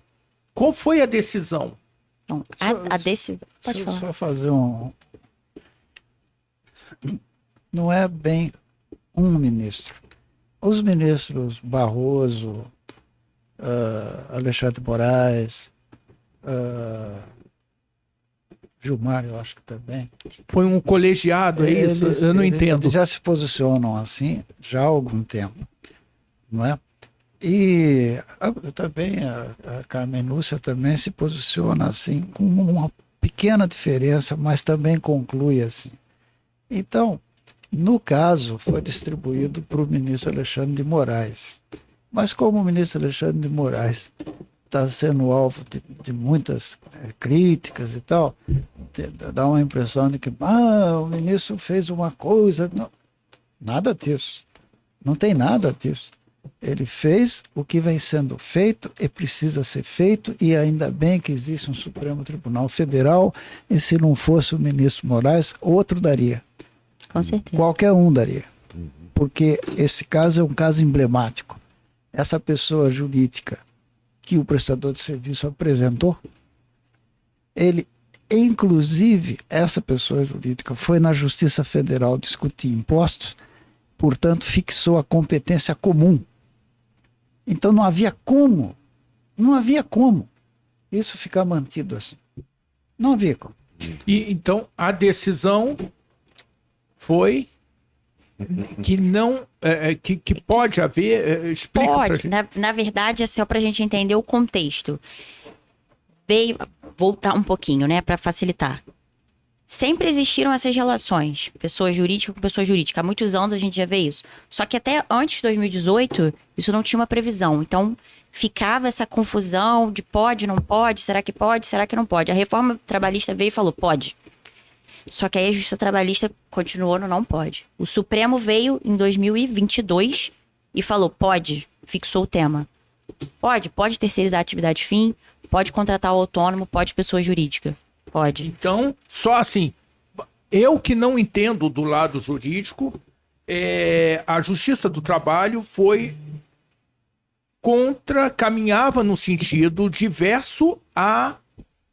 qual foi a decisão? Não, a decisão. Pode falar. Só fazer Não é bem um ministro. Os ministros Barroso, Alexandre de Moraes, Gilmar, eu acho que também. Foi um colegiado, é isso? Eu não entendo. Eles já se posicionam assim já há algum tempo, não é? E também a Carmen Lúcia também se posiciona assim, com uma pequena diferença, mas também conclui assim. Então, no caso, foi distribuído para o ministro Alexandre de Moraes. Mas como o ministro Alexandre de Moraes está sendo alvo de muitas críticas e tal, dá uma impressão de que o ministro fez uma coisa. Não, nada disso. Não tem nada disso. Ele fez o que vem sendo feito e precisa ser feito, e ainda bem que existe um Supremo Tribunal Federal, e se não fosse o ministro Moraes, outro daria. Com certeza. Qualquer um daria. Porque esse caso é um caso emblemático. Essa pessoa jurídica que o prestador de serviço apresentou, ele, inclusive, essa pessoa jurídica foi na Justiça Federal discutir impostos, portanto, fixou a competência comum. Então não havia como isso ficar mantido assim. Não havia como. E então a decisão foi que não que pode haver, explica pra Pode, gente. na verdade, é só para a gente entender o contexto. Veio voltar um pouquinho, né, para facilitar. Sempre existiram essas relações, pessoa jurídica com pessoa jurídica. Há muitos anos a gente já vê isso. Só que até antes de 2018, isso não tinha uma previsão. Então, ficava essa confusão de pode, não pode, será que não pode? A reforma trabalhista veio e falou, pode. Só que aí a Justiça Trabalhista continuou no não pode. O Supremo veio em 2022 e falou, pode, fixou o tema. Pode terceirizar a atividade fim, pode contratar o autônomo, pode pessoa jurídica. Pode. Então, só assim, eu que não entendo do lado jurídico, a Justiça do Trabalho caminhava no sentido diverso à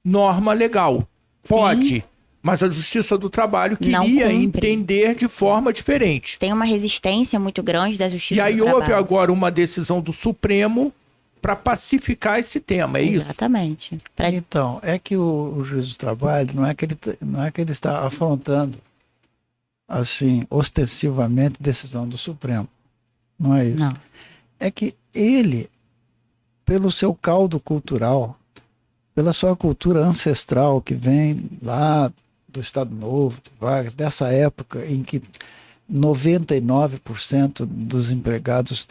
norma legal. Pode, mas a Justiça do Trabalho queria entender de forma diferente. Tem uma resistência muito grande da Justiça E aí do Trabalho. houve agora uma decisão do Supremo para pacificar esse tema, é isso? Exatamente. Então, é que o juiz do trabalho não é que ele está afrontando assim, ostensivamente, decisão do Supremo. Não é isso. Não. É que ele, pelo seu caldo cultural, pela sua cultura ancestral que vem lá do Estado Novo, de Vargas, dessa época em que 99% dos empregados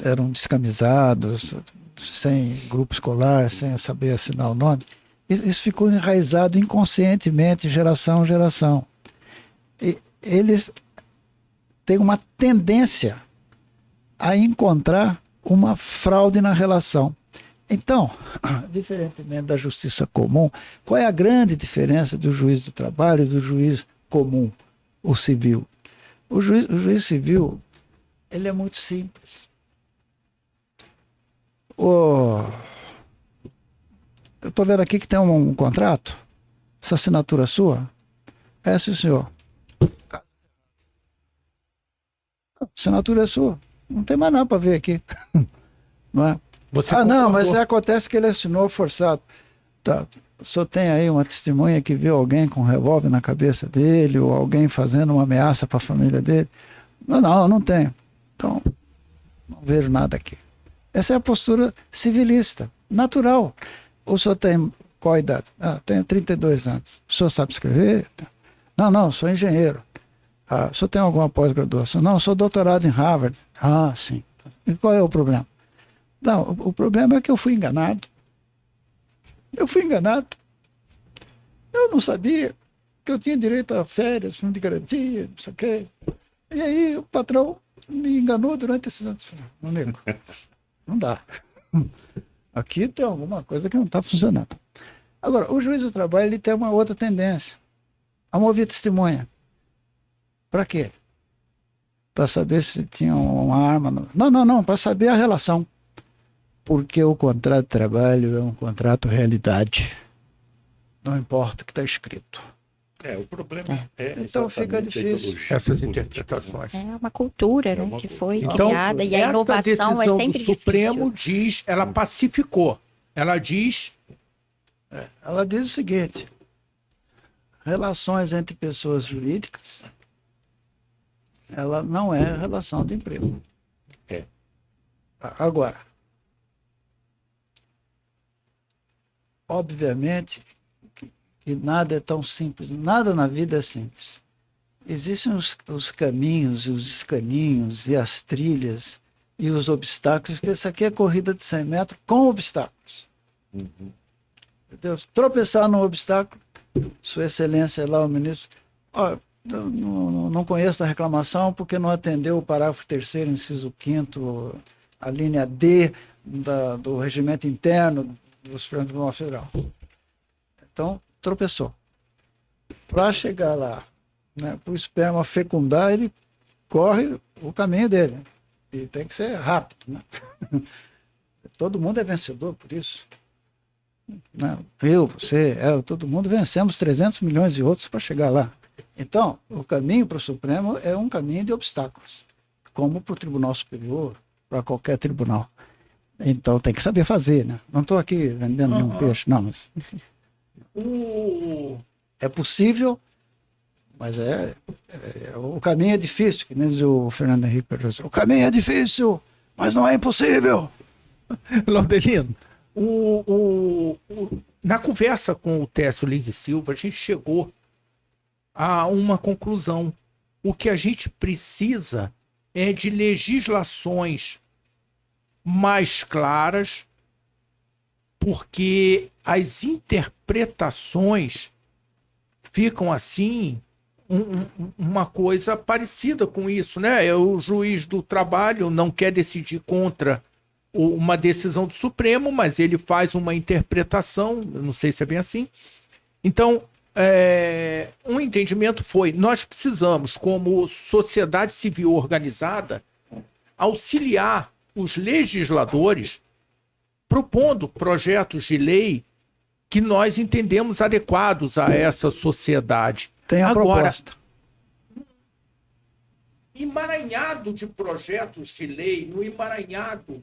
eram descamisados, sem grupo escolar, sem saber assinar o nome, isso ficou enraizado inconscientemente, geração a geração. E eles têm uma tendência a encontrar uma fraude na relação. Então, diferentemente da justiça comum, qual é a grande diferença do juiz do trabalho e do juiz comum, o civil? O juiz civil, ele é muito simples. Eu estou vendo aqui que tem um contrato, essa assinatura sua? É, sim, senhor. A assinatura é sua. Não tem mais nada para ver aqui. Não é? Não, mas acontece que ele assinou forçado. Tá. O senhor tem aí uma testemunha que viu alguém com um revólver na cabeça dele, ou alguém fazendo uma ameaça para a família dele? Não tenho. Então, não vejo nada aqui. Essa é a postura civilista, natural. O senhor tem qual a idade? Tenho 32 anos. O senhor sabe escrever? Não, sou engenheiro. O senhor tem alguma pós-graduação? Não, sou doutorado em Harvard. Sim. E qual é o problema? Não, o problema é que eu fui enganado. Eu não sabia que eu tinha direito a férias, fundo de garantia, não sei o quê. E aí o patrão me enganou durante esses anos. Meu amigo, não dá. Aqui tem alguma coisa que não está funcionando. Agora, o juiz do trabalho ele tem uma outra tendência. A mover testemunha. Para quê? Para saber se tinha uma arma. Não, para saber a relação. Porque o contrato de trabalho é um contrato realidade. Não importa o que está escrito. O problema então fica difícil. Essas interpretações. É uma cultura, né, que foi Então, criada e a inovação é decisão sempre do Supremo difícil. diz, ela pacificou. Ela diz o seguinte: relações entre pessoas jurídicas, ela não é relação de emprego. Agora, obviamente que nada é tão simples, nada na vida é simples. Existem os caminhos, os escaninhos e as trilhas e os obstáculos, porque isso aqui é corrida de 100 metros com obstáculos. Entendeu? Tropeçar no obstáculo, Sua Excelência lá, o ministro, não conheço a reclamação porque não atendeu o parágrafo 3º, inciso 5º, a linha D do regimento interno do Supremo Tribunal Federal. Então, tropeçou. Para chegar lá, né, para o esperma fecundar, ele corre o caminho dele. E tem que ser rápido. Né? Todo mundo é vencedor por isso. Né? Você, todo mundo vencemos 300 milhões de outros para chegar lá. Então, o caminho para o Supremo é um caminho de obstáculos, como para o Tribunal Superior, para qualquer tribunal. Então, tem que saber fazer. Né? Não estou aqui vendendo nenhum peixe, não. Mas... É possível, mas o caminho é difícil, que nem diz o Fernando Henrique Cardoso. O caminho é difícil, mas não é impossível. Laudelino, na conversa com o Técio Lins e Silva, a gente chegou a uma conclusão. O que a gente precisa é de legislações mais claras, porque as interpretações ficam assim, uma coisa parecida com isso, né? O juiz do trabalho não quer decidir contra uma decisão do Supremo, mas ele faz uma interpretação, eu não sei se é bem assim. Então, um entendimento foi: nós precisamos, como sociedade civil organizada, auxiliar os legisladores propondo projetos de lei que nós entendemos adequados a essa sociedade. Tem a Agora, proposta. emaranhado de projetos de lei, no emaranhado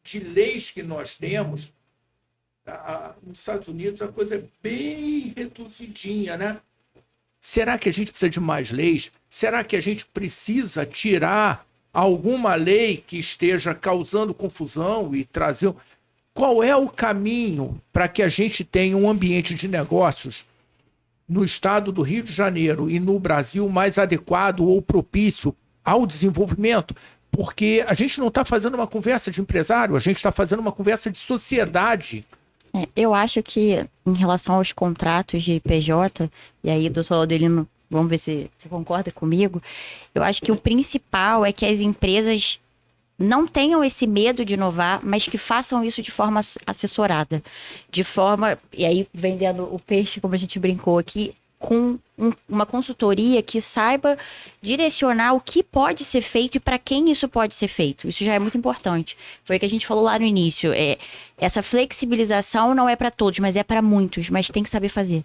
de leis que nós temos, nos Estados Unidos a coisa é bem reduzidinha, né? Será que a gente precisa de mais leis? Será que a gente precisa tirar alguma lei que esteja causando confusão e trazer... Qual é o caminho para que a gente tenha um ambiente de negócios no estado do Rio de Janeiro e no Brasil mais adequado ou propício ao desenvolvimento? Porque a gente não está fazendo uma conversa de empresário, a gente está fazendo uma conversa de sociedade. Eu acho que em relação aos contratos de PJ, e aí, doutor Laudelino, vamos ver se você concorda comigo, eu acho que o principal é que as empresas não tenham esse medo de inovar, mas que façam isso de forma assessorada. De forma, e aí vendendo o peixe, como a gente brincou aqui, com uma consultoria que saiba direcionar o que pode ser feito e para quem isso pode ser feito. Isso já é muito importante. Foi o que a gente falou lá no início. Essa flexibilização não é para todos, mas é para muitos, mas tem que saber fazer.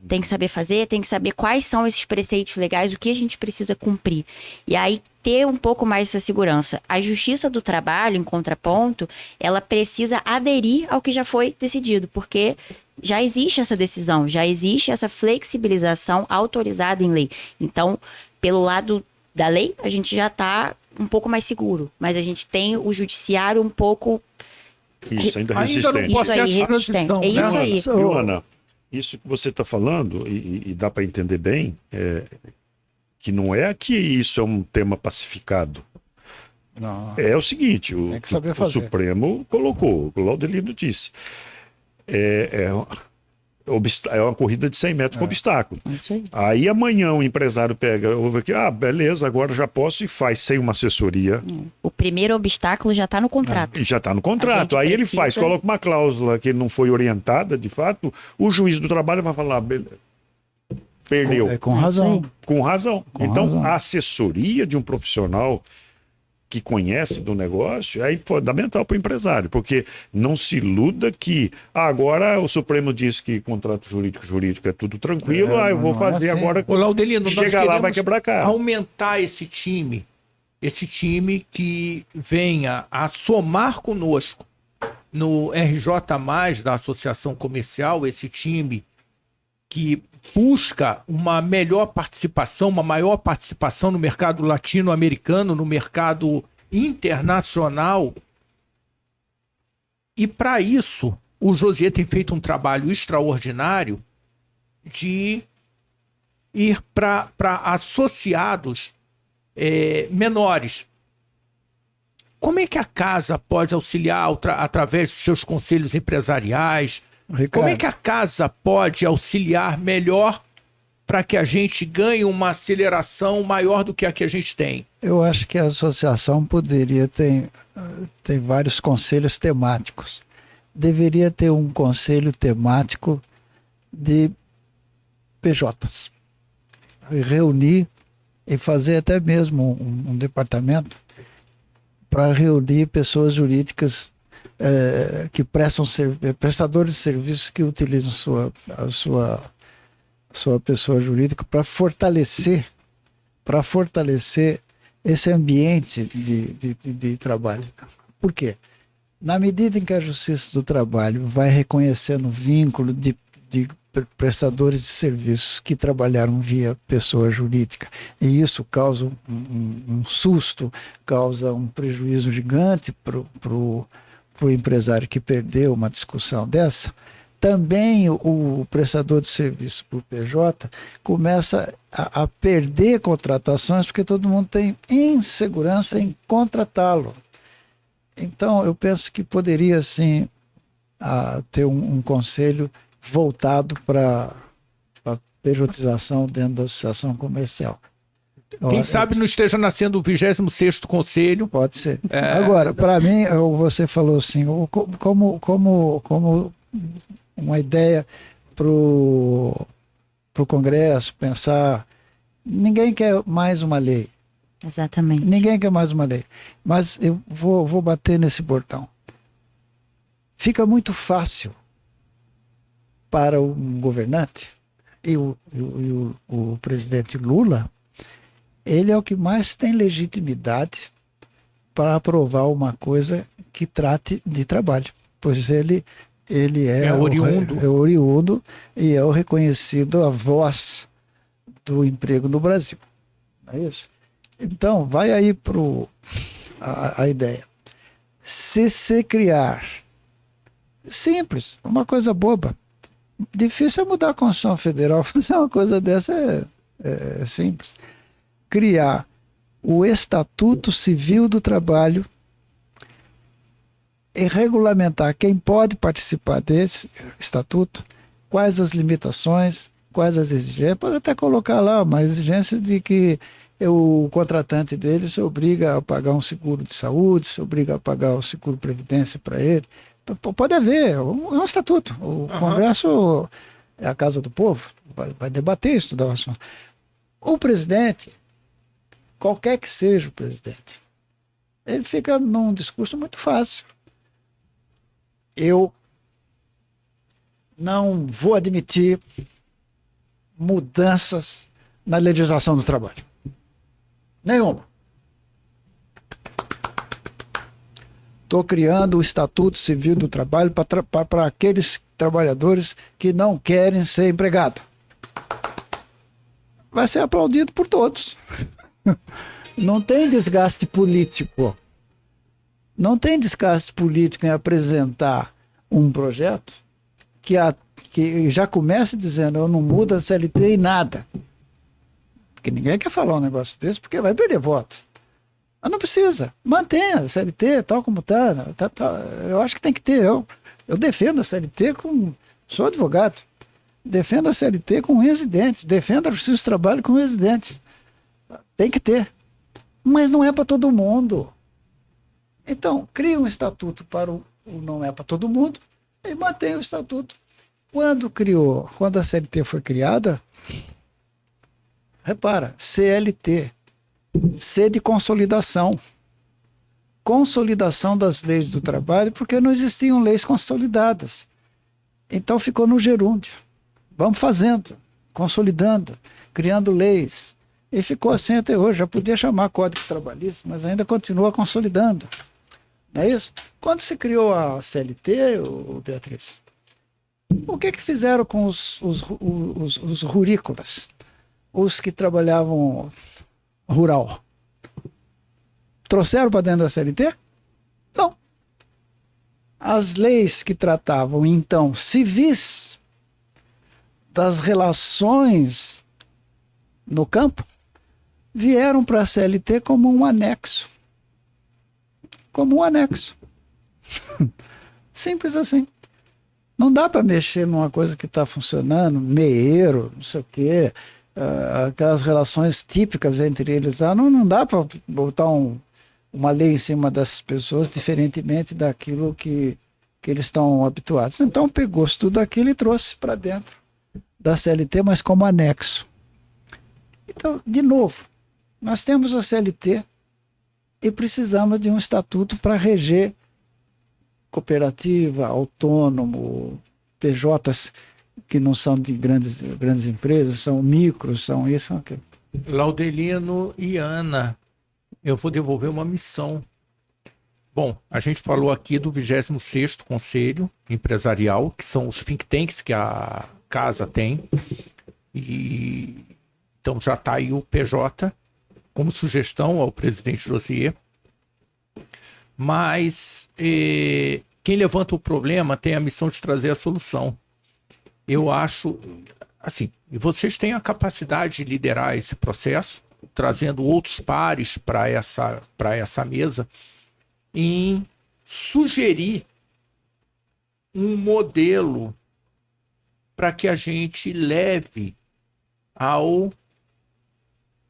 Tem que saber fazer, tem que saber quais são esses preceitos legais, o que a gente precisa cumprir. E aí ter um pouco mais dessa segurança. A Justiça do Trabalho, em contraponto, ela precisa aderir ao que já foi decidido, porque já existe essa decisão, já existe essa flexibilização autorizada em lei. Então, pelo lado da lei, a gente já está um pouco mais seguro, mas a gente tem o judiciário um pouco... Isso, ainda Ainda no resistente. processo de transição, É isso né? aí. Viu, Ana? Isso que você está falando, e dá para entender bem, que não é que isso é um tema pacificado. Não. É o seguinte, Tem que saber o fazer. Supremo colocou, o Laudelino disse, é uma corrida de 100 metros com obstáculo. Isso aí. Aí amanhã o empresário pega, ouve aqui, beleza, agora já posso, e faz sem uma assessoria. O primeiro obstáculo já está no contrato. E já está no A contrato. gente Aí ele precisa- faz, coloca uma cláusula que não foi orientada, de fato, o juiz do trabalho vai falar, beleza, perdeu. É com É razão. isso Com razão. Com Então, razão. a assessoria de um profissional que conhece do negócio é fundamental para o empresário, porque não se iluda que agora o Supremo diz que contrato jurídico é tudo tranquilo, eu vou não é fazer assim. agora. Ô, Laudelino, nós Chega lá, vai queremos quebrar a cara. aumentar esse time que venha a somar conosco no RJ+, da Associação Comercial, esse time que busca uma melhor participação, uma maior participação no mercado latino-americano, no mercado internacional. E para isso, o José tem feito um trabalho extraordinário de ir para associados menores. Como é que a casa pode auxiliar através dos seus conselhos empresariais? Ricardo, Como é que a casa pode auxiliar melhor para que a gente ganhe uma aceleração maior do que a que a gente tem? eu acho que a associação poderia ter vários conselhos temáticos. Deveria ter um conselho temático de PJs. Reunir e fazer até mesmo um departamento para reunir pessoas jurídicas que prestadores de serviços que utilizam a sua pessoa jurídica para fortalecer esse ambiente de trabalho. Por quê? Na medida em que a Justiça do Trabalho vai reconhecendo o vínculo de prestadores de serviços que trabalharam via pessoa jurídica, e isso causa um susto, causa um prejuízo gigante para o empresário que perdeu uma discussão dessa, também o prestador de serviço por PJ começa a perder contratações porque todo mundo tem insegurança em contratá-lo. Então, eu penso que poderia, sim, ter um conselho voltado para a pejotização dentro da associação comercial. Quem sabe não esteja nascendo o 26º Conselho. Pode ser. Agora, para mim, você falou assim, como uma ideia para o Congresso pensar, ninguém quer mais uma lei. Exatamente. Ninguém quer mais uma lei. Mas eu vou bater nesse bordão. Fica muito fácil para um governante, e o presidente Lula, ele é o que mais tem legitimidade para aprovar uma coisa que trate de trabalho, pois ele é oriundo e é o reconhecido a voz do emprego no Brasil. Não é isso? Então, vai aí para a ideia. Se se criar, simples, uma coisa boba, difícil é mudar a Constituição Federal, fazer uma coisa dessa é simples. Criar o Estatuto Civil do Trabalho e regulamentar quem pode participar desse estatuto, quais as limitações, quais as exigências, pode até colocar lá uma exigência de que o contratante dele se obriga a pagar um seguro de saúde, se obriga a pagar o seguro previdência para ele. Pode haver, é um estatuto. O Congresso é a casa do povo, vai debater isso da assunto. O presidente, qualquer que seja o presidente, ele fica num discurso muito fácil. Eu não vou admitir mudanças na legislação do trabalho. Nenhuma. Estou criando o Estatuto Civil do Trabalho para aqueles trabalhadores que não querem ser empregados. Vai ser aplaudido por todos. Não tem desgaste político. Não tem desgaste político em apresentar um projeto que já comece dizendo eu não mudo a CLT em nada. Porque ninguém quer falar um negócio desse porque vai perder voto. Mas não precisa. Mantenha a CLT tal como está. Eu acho que tem que ter. Eu defendo a CLT sou advogado. Defendo a CLT com unhas e dentes. Defendo a justiça do trabalho com unhas e dentes. Tem que ter. Mas não é para todo mundo. Então, cria um estatuto para o não é para todo mundo e mantém o estatuto. Quando a CLT foi criada, repara, CLT, C de consolidação. Consolidação das leis do trabalho, porque não existiam leis consolidadas. Então ficou no gerúndio. Vamos fazendo, consolidando, criando leis. E ficou assim até hoje. Já podia chamar Código Trabalhista, mas ainda continua consolidando. Não é isso? Quando se criou a CLT, Beatriz, o que fizeram com os rurícolas? Os que trabalhavam rural? Trouxeram para dentro da CLT? Não. As leis que tratavam, então, civis das relações no campo, vieram para a CLT como um anexo. Como um anexo. Simples assim. Não dá para mexer numa coisa que está funcionando, meeiro, não sei o quê, aquelas relações típicas entre eles lá, não dá para botar uma lei em cima dessas pessoas, diferentemente daquilo que eles estão habituados. Então pegou-se tudo aquilo e trouxe para dentro da CLT, mas como anexo. Então, de novo, nós temos a CLT e precisamos de um estatuto para reger cooperativa, autônomo, PJs que não são de grandes empresas, são micros, são isso, são aquilo. Laudelino e Ana, eu vou devolver uma missão. Bom, a gente falou aqui do 26º Conselho Empresarial, que são os think tanks que a casa tem. E então já está aí o PJ como sugestão ao presidente Josier. Mas quem levanta o problema tem a missão de trazer a solução. Eu acho, assim, e vocês têm a capacidade de liderar esse processo, trazendo outros pares para essa mesa, em sugerir um modelo para que a gente leve ao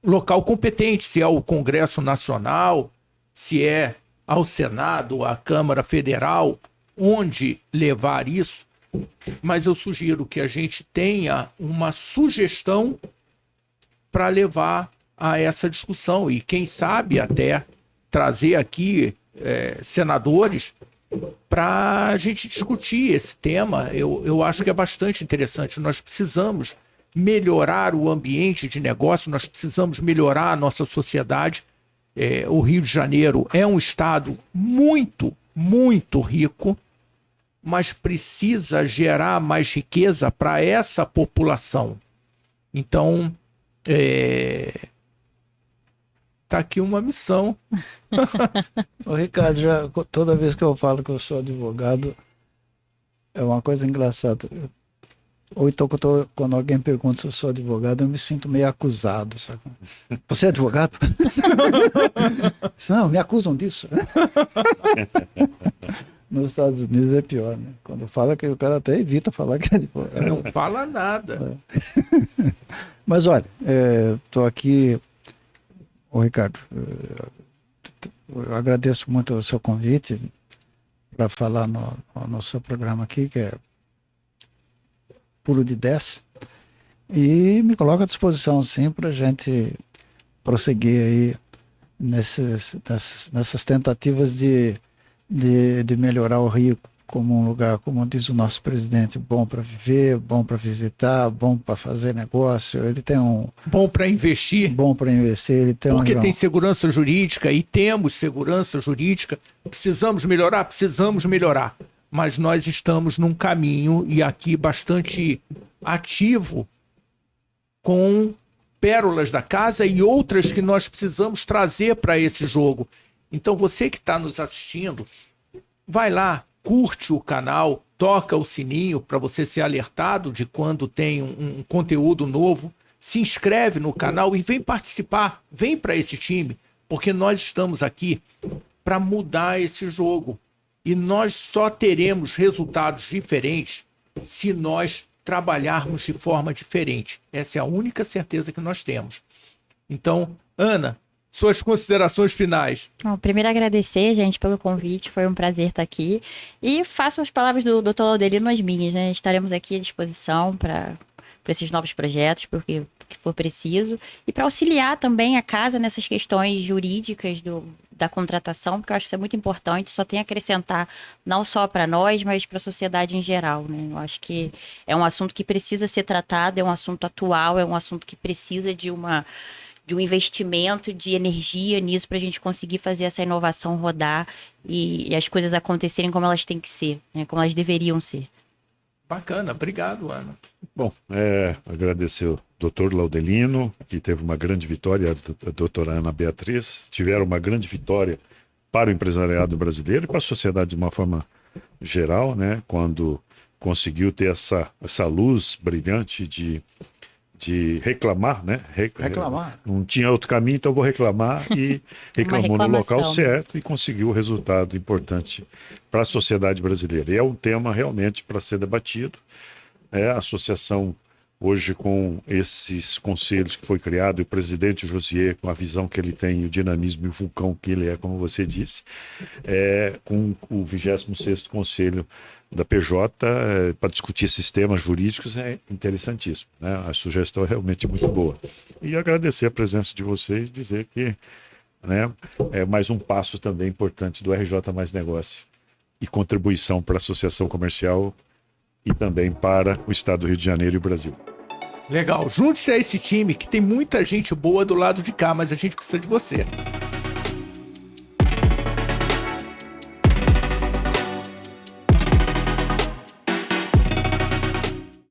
local competente, se é o Congresso Nacional, se é ao Senado, à Câmara Federal, onde levar isso, mas eu sugiro que a gente tenha uma sugestão para levar a essa discussão e quem sabe até trazer aqui senadores para a gente discutir esse tema. Eu acho que é bastante interessante. Nós precisamos melhorar o ambiente de negócio, nós precisamos melhorar a nossa sociedade. O Rio de Janeiro é um estado muito, muito rico, mas precisa gerar mais riqueza para essa população. Então, tá aqui uma missão. Ô, Ricardo, toda vez que eu falo que eu sou advogado, é uma coisa engraçada. Ou então, quando alguém pergunta se eu sou advogado, eu me sinto meio acusado, sabe? Você é advogado? Não, me acusam disso. Nos Estados Unidos é pior, né? Quando fala que o cara até evita falar que é advogado. Não fala nada. Mas olha, estou aqui, ô Ricardo, eu agradeço muito o seu convite para falar no seu programa aqui, que é Pulo de 10, e me coloco à disposição, sim, para a gente prosseguir aí nessas tentativas de melhorar o Rio como um lugar, como diz o nosso presidente, bom para viver, bom para visitar, bom para fazer negócio. Ele tem bom para investir. Bom para investir. Ele tem porque tem segurança jurídica e temos segurança jurídica. Precisamos melhorar. Mas nós estamos num caminho, e aqui bastante ativo, com pérolas da casa e outras que nós precisamos trazer para esse jogo. Então você que está nos assistindo, vai lá, curte o canal, toca o sininho para você ser alertado de quando tem um conteúdo novo, se inscreve no canal e vem participar, vem para esse time, porque nós estamos aqui para mudar esse jogo. E nós só teremos resultados diferentes se nós trabalharmos de forma diferente. Essa é a única certeza que nós temos. Então, Ana, suas considerações finais. Bom, primeiro agradecer, gente, pelo convite. Foi um prazer estar aqui. E faço as palavras do Dr. Laudelino as minhas, né? Estaremos aqui à disposição para esses novos projetos, porque for preciso, e para auxiliar também a casa nessas questões jurídicas da contratação, porque eu acho que isso é muito importante, só tem a acrescentar não só para nós, mas para a sociedade em geral, né? Eu acho que é um assunto que precisa ser tratado, é um assunto atual, é um assunto que precisa de um investimento de energia nisso para a gente conseguir fazer essa inovação rodar e as coisas acontecerem como elas têm que ser, né? Como elas deveriam ser. Bacana, obrigado, Ana. Bom, agradecer o doutor Laudelino, que teve uma grande vitória, a doutora Ana Beatriz, tiveram uma grande vitória para o empresariado brasileiro e para a sociedade de uma forma geral, né? Quando conseguiu ter essa luz brilhante de reclamar, né? Reclamar. Não tinha outro caminho, então vou reclamar, e reclamou no local certo e conseguiu um resultado importante para a sociedade brasileira. E é um tema realmente para ser debatido. A associação hoje, com esses conselhos que foi criado, e o presidente Josier, com a visão que ele tem, o dinamismo e o vulcão que ele é, como você disse, com o 26º Conselho da PJ, para discutir esses temas jurídicos, é interessantíssimo, né? A sugestão é realmente muito boa. E agradecer a presença de vocês, dizer que, né, é mais um passo também importante do RJ Mais Negócio e contribuição para a associação comercial e também para o Estado do Rio de Janeiro e o Brasil. Legal, junte-se a esse time que tem muita gente boa do lado de cá, mas a gente precisa de você.